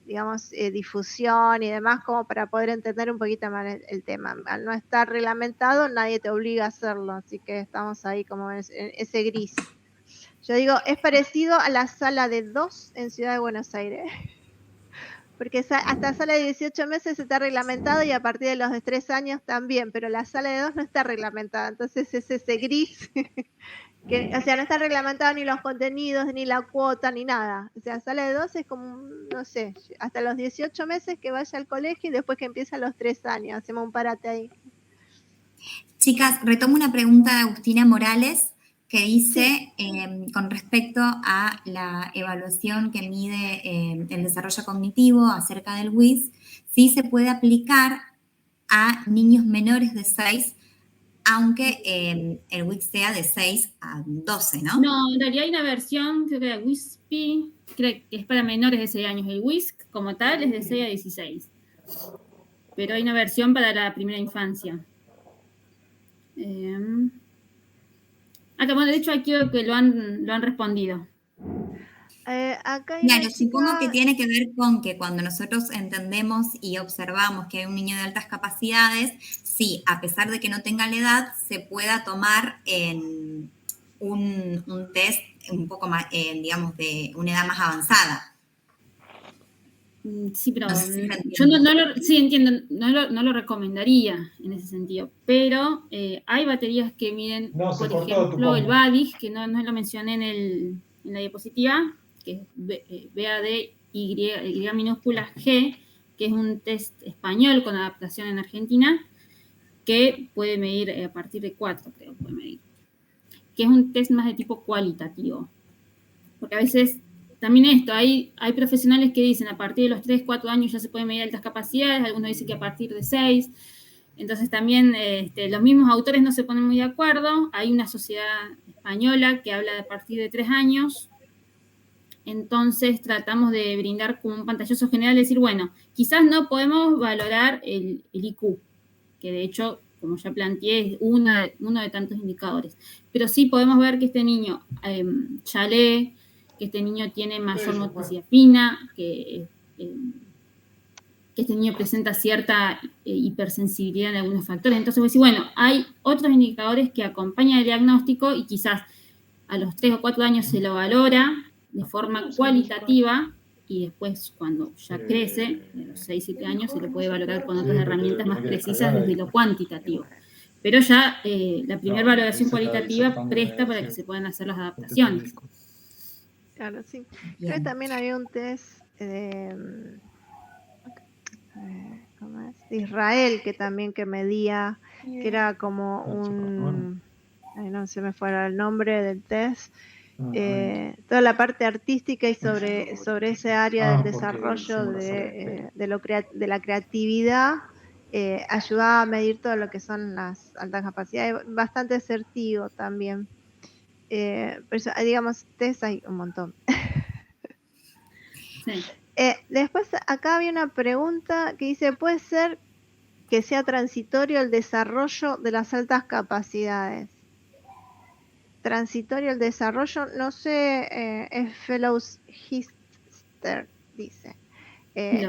[SPEAKER 6] digamos, difusión y demás, como para poder entender un poquito más el tema. Al no estar reglamentado, nadie te obliga a hacerlo, así que estamos ahí como en ese gris. Yo digo, es parecido a la sala de 2 en Ciudad de Buenos Aires. Porque hasta sala de 18 meses está reglamentado y a partir de los de 3 años también, pero la sala de 2 no está reglamentada, entonces es ese gris, o sea, no está reglamentado ni los contenidos, ni la cuota, ni nada. O sea, sala de 2 es como, no sé, hasta los 18 meses que vaya al colegio y después que empieza a los 3 años, hacemos un parate ahí.
[SPEAKER 3] Chicas, retomo una pregunta de Agustina Morales, que dice, con respecto a la evaluación que mide el desarrollo cognitivo acerca del WIS, si se puede aplicar a niños menores de 6, aunque el WIS sea de 6 a 12, ¿no?
[SPEAKER 4] No, en realidad hay una versión, creo que la WISP, creo que es para menores de 6 años. El WISC, como tal, es de 6 a 16. Pero hay una versión para la primera infancia. Bueno, de hecho aquí creo que lo han respondido.
[SPEAKER 3] Claro, supongo que tiene que ver con que cuando nosotros entendemos y observamos que hay un niño de altas capacidades, sí, a pesar de que no tenga la edad, se pueda tomar en un test un poco más, digamos, de una edad más avanzada.
[SPEAKER 4] Sí, pero no sé si yo entiendo, no lo recomendaría en ese sentido, pero hay baterías que miden, por ejemplo, el BADIS, que no lo mencioné en la diapositiva, que es BADY minúscula G, que es un test español con adaptación en Argentina, que puede medir a partir de 4, creo que puede medir, que es un test más de tipo cualitativo, porque a veces también hay profesionales que dicen a partir de los 3, 4 años ya se pueden medir altas capacidades, algunos dicen que a partir de 6, entonces también los mismos autores no se ponen muy de acuerdo. Hay una sociedad española que habla de a partir de 3 años, entonces tratamos de brindar como un pantallazo general, decir, bueno, quizás no podemos valorar el IQ, que de hecho, como ya planteé, es uno de tantos indicadores, pero sí podemos ver que este niño ya lee, que este niño tiene mayor motricidad fina, que este niño presenta cierta hipersensibilidad en algunos factores. Entonces voy a decir, bueno, hay otros indicadores que acompañan el diagnóstico y quizás a los 3 o 4 años se lo valora de forma cualitativa y después cuando ya crece, de los 6, 7 años, se le puede valorar con otras herramientas más precisas desde lo cuantitativo. Pero ya la primera valoración cualitativa presta para que se puedan hacer las adaptaciones.
[SPEAKER 6] Claro, sí. Creo que también había un test de Israel que medía, que era como no se me fuera el nombre del test, toda la parte artística y sobre ese área del desarrollo de la creatividad ayudaba a medir todo lo que son las altas capacidades, bastante asertivo también. Por eso, digamos, test hay un montón.
[SPEAKER 4] Sí.
[SPEAKER 6] Después acá había una pregunta que dice, ¿puede ser que sea transitorio el desarrollo de las altas capacidades? Transitorio el desarrollo, no sé, es Fellows Hister, dice.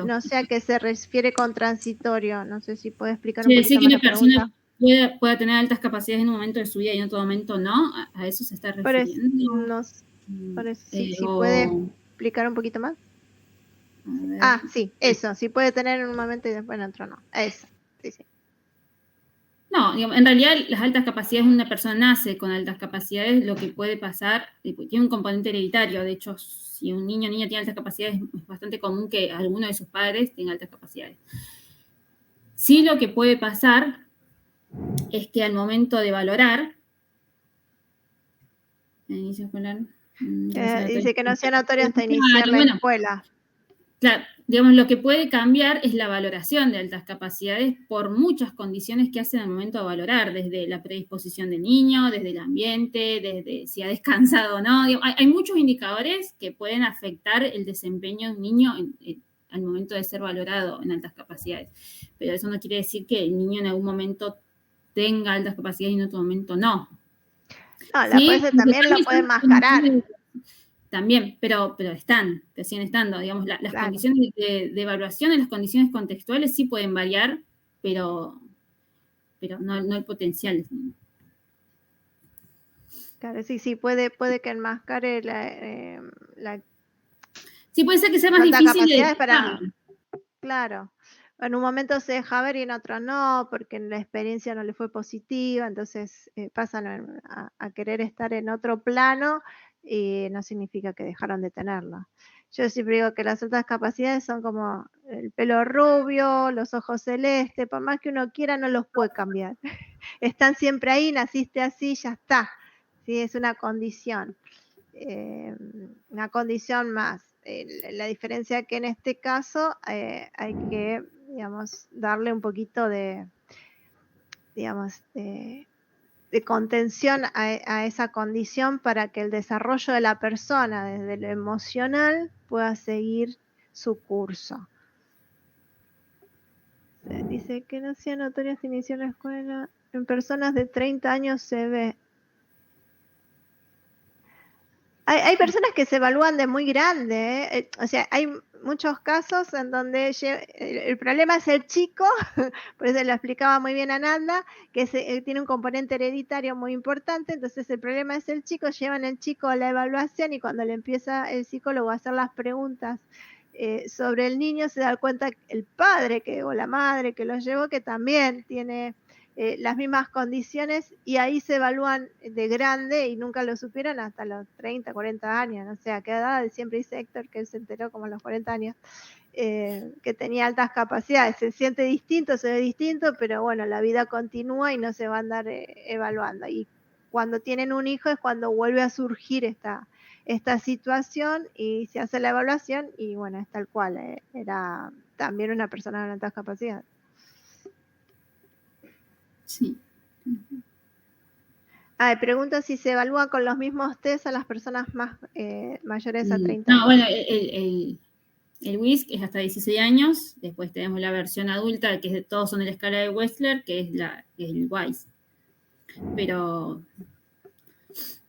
[SPEAKER 6] No sé a qué se refiere con transitorio, no sé si puede explicar un poquito
[SPEAKER 4] decir que
[SPEAKER 6] más
[SPEAKER 4] una
[SPEAKER 6] la pregunta.
[SPEAKER 4] persona pueda tener altas capacidades en un momento de su vida y en otro momento no, ¿a eso se está refiriendo?
[SPEAKER 6] Si puede explicar un poquito más. Sí, eso, si puede tener en un momento y después en otro no. Eso, sí.
[SPEAKER 4] No, digamos, en realidad las altas capacidades, una persona nace con altas capacidades, lo que puede pasar, tiene un componente hereditario, de hecho, si un niño o niña tiene altas capacidades, es bastante común que alguno de sus padres tenga altas capacidades. Sí, lo que puede pasar es que al momento de valorar, inicio escolar,
[SPEAKER 6] dice que no sea notorio hasta iniciar la escuela.
[SPEAKER 4] Claro, digamos, lo que puede cambiar es la valoración de altas capacidades por muchas condiciones que hacen al momento de valorar, desde la predisposición del niño, desde el ambiente, desde si ha descansado o no. Digamos, hay muchos indicadores que pueden afectar el desempeño de un niño al momento de ser valorado en altas capacidades. Pero eso no quiere decir que el niño en algún momento tenga altas capacidades y en otro momento no.
[SPEAKER 6] No, la PESE también lo puede enmascarar.
[SPEAKER 4] También, pero siguen estando, digamos, las condiciones de evaluación y las condiciones contextuales sí pueden variar, pero no el potencial.
[SPEAKER 6] Claro, sí, puede que enmascare
[SPEAKER 4] sí, puede ser que sea más difícil de
[SPEAKER 6] Claro, en un momento se deja ver y en otro no, porque la experiencia no le fue positiva, entonces pasan a querer estar en otro plano y no significa que dejaron de tenerlo. Yo siempre digo que las altas capacidades son como el pelo rubio, los ojos celestes, por más que uno quiera no los puede cambiar. Están siempre ahí, naciste así, ya está. ¿Sí? Es una condición más. La diferencia que en este caso hay que, digamos, darle un poquito de contención a esa condición para que el desarrollo de la persona desde lo emocional pueda seguir su curso. Dice que no sea notorio hasta iniciar la escuela. En personas de 30 años se ve. Hay personas que se evalúan de muy grande, o sea, hay muchos casos en donde el problema es el chico, por eso lo explicaba muy bien Ananda, que tiene un componente hereditario muy importante, entonces el problema es el chico, llevan el chico a la evaluación y cuando le empieza el psicólogo a hacer las preguntas sobre el niño, se da cuenta el padre o la madre que lo llevó, que también tiene las mismas condiciones y ahí se evalúan de grande y nunca lo supieron hasta los 30, 40 años, no sé a qué edad, siempre dice Héctor que él se enteró como a los 40 años, que tenía altas capacidades, se siente distinto, se ve distinto, pero bueno, la vida continúa y no se va a andar evaluando. Y cuando tienen un hijo es cuando vuelve a surgir esta situación y se hace la evaluación y bueno, es tal cual, era también una persona con altas capacidades.
[SPEAKER 4] Sí.
[SPEAKER 6] Pregunta si se evalúa con los mismos test a las personas más mayores a 30 años.
[SPEAKER 4] No, bueno, el WISC es hasta 16 años, después tenemos la versión adulta, que todos son de la escala de Wechsler, que es el WISE. Pero,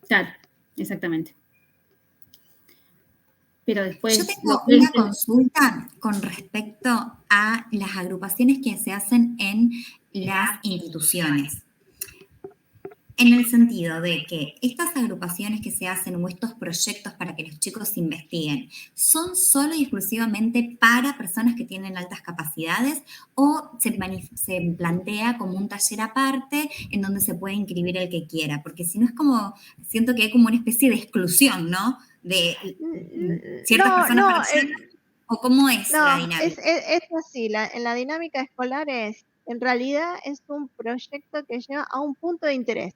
[SPEAKER 4] claro, exactamente. Pero después...
[SPEAKER 3] Yo tengo una consulta con respecto a las agrupaciones que se hacen en las instituciones. En el sentido de que estas agrupaciones que se hacen o estos proyectos para que los chicos investiguen, ¿son solo y exclusivamente para personas que tienen altas capacidades o se plantea como un taller aparte en donde se puede inscribir el que quiera? Porque si no es como, siento que hay como una especie de exclusión, ¿no? De ciertas personas para ¿o cómo es la dinámica?
[SPEAKER 6] Es así, en la dinámica escolar en realidad es un proyecto que lleva a un punto de interés.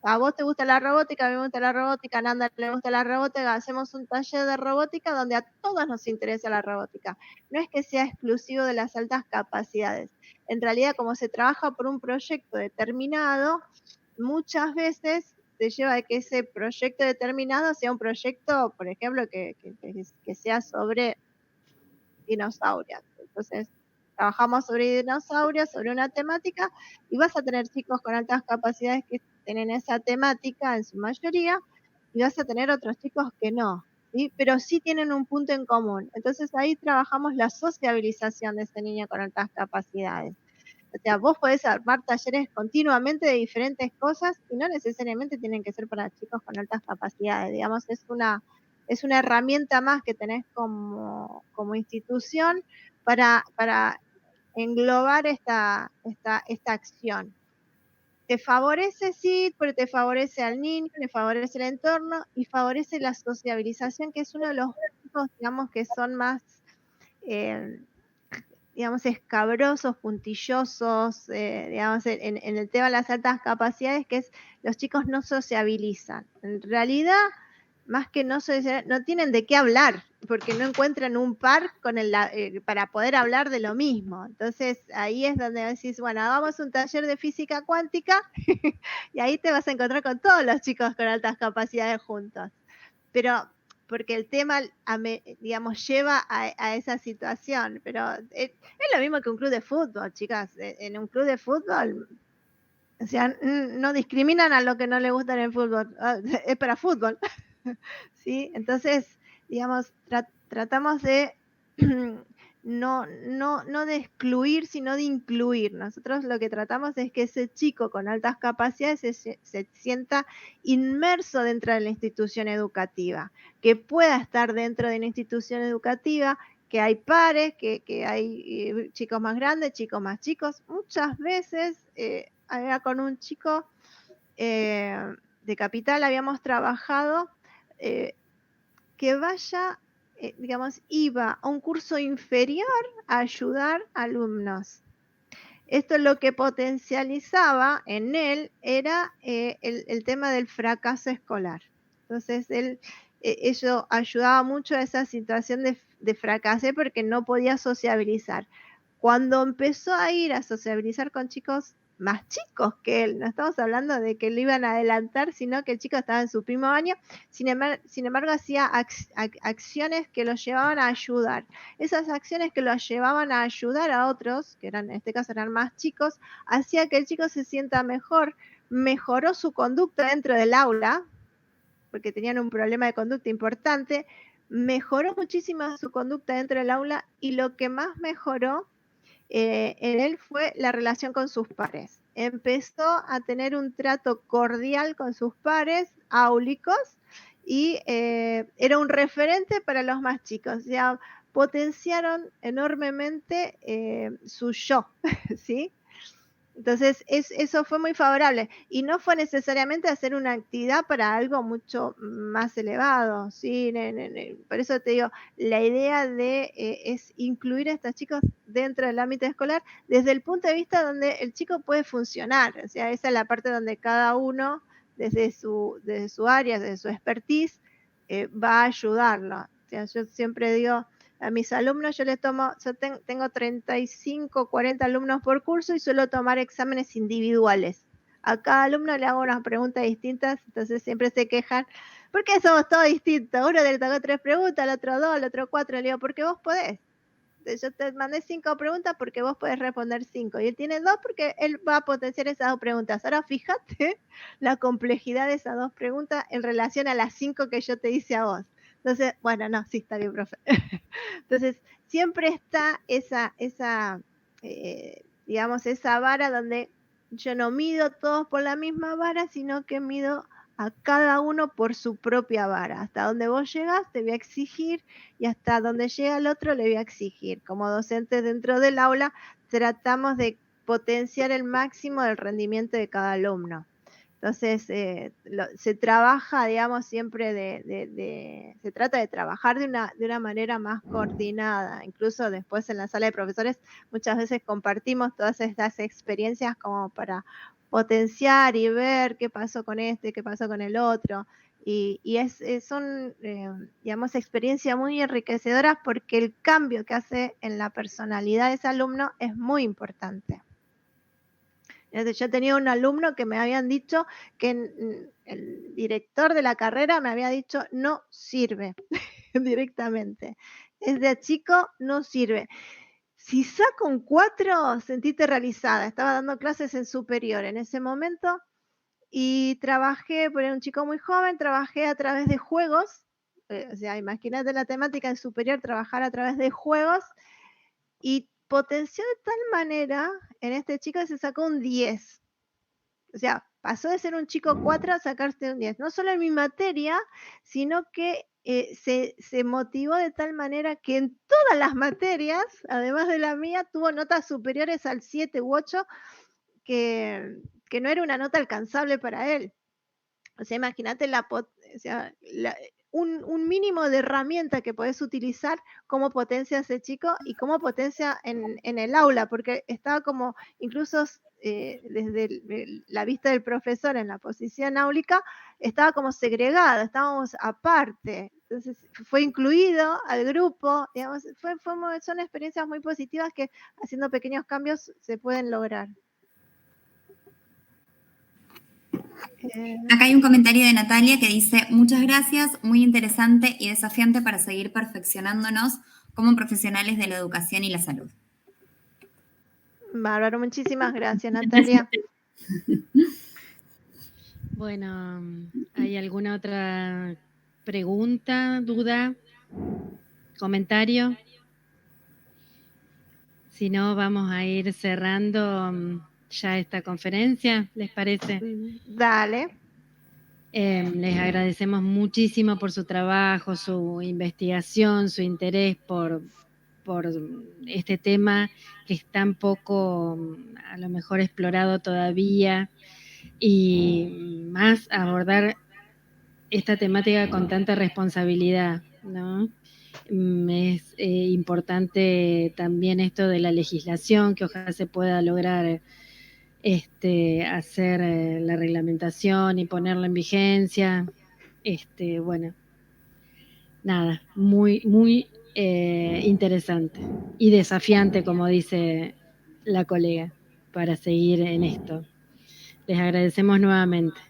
[SPEAKER 6] a vos te gusta la robótica, a mí me gusta la robótica, a Nanda le gusta la robótica, hacemos un taller de robótica donde a todos nos interesa la robótica. No es que sea exclusivo de las altas capacidades. En realidad, como se trabaja por un proyecto determinado, muchas veces te lleva a que ese proyecto determinado sea un proyecto, por ejemplo, que sea sobre dinosaurios. Entonces, trabajamos sobre dinosaurios, sobre una temática, y vas a tener chicos con altas capacidades que tienen esa temática en su mayoría, y vas a tener otros chicos que no, ¿sí? Pero sí tienen un punto en común. Entonces ahí trabajamos la sociabilización de ese niño con altas capacidades. O sea, vos podés armar talleres continuamente de diferentes cosas y no necesariamente tienen que ser para chicos con altas capacidades. Digamos, es una herramienta más que tenés como institución para englobar esta acción. Te favorece, sí, pero te favorece al niño, le favorece el entorno y favorece la sociabilización, que es uno de los puntos, digamos, que son más, digamos, escabrosos, puntillosos, digamos, en el tema de las altas capacidades, que es los chicos no sociabilizan. En realidad, más que no socializar, no tienen de qué hablar, porque no encuentran un par para poder hablar de lo mismo. Entonces, ahí es donde decís, bueno, hagamos un taller de física cuántica, y ahí te vas a encontrar con todos los chicos con altas capacidades juntos. Pero porque el tema, digamos, lleva a esa situación, pero es lo mismo que un club de fútbol, chicas. En un club de fútbol, o sea, no discriminan a lo que no le gusta en el fútbol, es para fútbol, ¿sí? Entonces, digamos, tratamos de no de excluir, sino de incluir. Nosotros lo que tratamos es que ese chico con altas capacidades se sienta inmerso dentro de la institución educativa, que pueda estar dentro de una institución educativa, que hay pares, que hay chicos más grandes, chicos más chicos. Muchas veces, con un chico de Capital habíamos trabajado que vaya, digamos, iba a un curso inferior a ayudar a alumnos. Esto lo que potencializaba en él era el tema del fracaso escolar. Entonces, eso ayudaba mucho a esa situación de fracaso porque no podía sociabilizar. Cuando empezó a ir a sociabilizar con chicos más chicos que él, no estamos hablando de que lo iban a adelantar, sino que el chico estaba en su primo año, sin embargo hacía acciones que lo llevaban a ayudar. Esas acciones que lo llevaban a ayudar a otros, que en este caso eran más chicos, hacía que el chico se sienta mejor, mejoró su conducta dentro del aula, porque tenían un problema de conducta importante, mejoró muchísimo su conducta dentro del aula, y lo que más mejoró en él fue la relación con sus pares. Empezó a tener un trato cordial con sus pares áulicos y era un referente para los más chicos. O sea, potenciaron enormemente su yo, ¿sí? Entonces, eso fue muy favorable y no fue necesariamente hacer una actividad para algo mucho más elevado, ¿sí? Por eso te digo, la idea es incluir a estos chicos dentro del ámbito escolar desde el punto de vista donde el chico puede funcionar, o sea, esa es la parte donde cada uno, desde su área, desde su expertise, va a ayudarlo. O sea, yo siempre digo, a mis alumnos yo tengo 35, 40 alumnos por curso y suelo tomar exámenes individuales. A cada alumno le hago unas preguntas distintas, entonces siempre se quejan, ¿por qué somos todos distintos? Uno le tocó 3 preguntas, al otro 2, al otro 4, le digo, porque vos podés. Yo te mandé 5 preguntas porque vos podés responder 5, y él tiene 2 porque él va a potenciar esas 2 preguntas. Ahora fíjate la complejidad de esas 2 preguntas en relación a las 5 que yo te hice a vos. Entonces, bueno, no, sí, está bien, profe. Entonces, siempre está digamos, esa vara donde yo no mido todos por la misma vara, sino que mido a cada uno por su propia vara. Hasta donde vos llegás te voy a exigir y hasta donde llega el otro le voy a exigir. Como docentes dentro del aula tratamos de potenciar el máximo del rendimiento de cada alumno. Entonces, se trabaja, digamos, siempre se trata de trabajar de una manera más coordinada. Incluso después en la sala de profesores muchas veces compartimos todas estas experiencias como para potenciar y ver qué pasó con este, qué pasó con el otro. Y son, digamos, experiencias muy enriquecedoras porque el cambio que hace en la personalidad de ese alumno es muy importante. Yo tenía un alumno que me habían dicho que el director de la carrera me había dicho no sirve directamente. Desde chico no sirve. Si saco un 4, sentite realizada. Estaba dando clases en superior en ese momento y trabajé, porque era un chico muy joven, trabajé a través de juegos. O sea, imagínate la temática en superior, trabajar a través de juegos y potenció de tal manera en este chico que se sacó un 10. O sea, pasó de ser un chico 4 a sacarse un 10. No solo en mi materia, sino que se motivó de tal manera que en todas las materias, además de la mía, tuvo notas superiores al 7 u 8, que no era una nota alcanzable para él. O sea, imagínate un mínimo de herramienta que podés utilizar, cómo potencia a ese chico y cómo potencia en el aula, porque estaba como, incluso desde la vista del profesor en la posición áulica, estaba como segregado, estábamos aparte. Entonces fue incluido al grupo, digamos, son experiencias muy positivas que haciendo pequeños cambios se pueden lograr.
[SPEAKER 3] Acá hay un comentario de Natalia que dice: muchas gracias, muy interesante y desafiante para seguir perfeccionándonos como profesionales de la educación y la salud.
[SPEAKER 6] Bárbaro, muchísimas gracias, Natalia.
[SPEAKER 10] Bueno, ¿hay alguna otra pregunta, duda, comentario? Si no, vamos a ir cerrando ya esta conferencia, ¿les parece?
[SPEAKER 6] Dale.
[SPEAKER 10] Les agradecemos muchísimo por su trabajo, su investigación, su interés por este tema que es tan poco, a lo mejor, explorado todavía, y más abordar esta temática con tanta responsabilidad, ¿no? Es importante también esto de la legislación, que ojalá se pueda lograr hacer la reglamentación y ponerla en vigencia. Bueno, nada, muy, muy interesante y desafiante, como dice la colega, para seguir en esto. Les agradecemos nuevamente.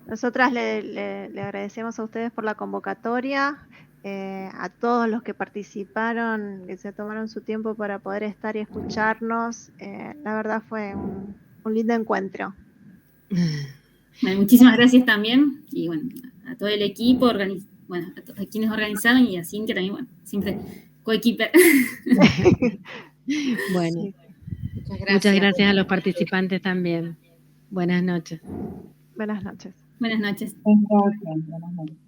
[SPEAKER 6] Nosotras le agradecemos a ustedes por la convocatoria, a todos los que participaron, que se tomaron su tiempo para poder estar y escucharnos. La verdad fue un lindo encuentro.
[SPEAKER 4] Bueno, muchísimas gracias también, y bueno, a todo el equipo, a quienes organizaron, y a Cintia también, bueno, siempre coequiper.
[SPEAKER 10] Bueno,
[SPEAKER 6] Sí.
[SPEAKER 10] muchas gracias a los participantes también. Buenas noches.
[SPEAKER 6] Buenas noches.
[SPEAKER 4] Buenas noches.
[SPEAKER 2] Buenas noches.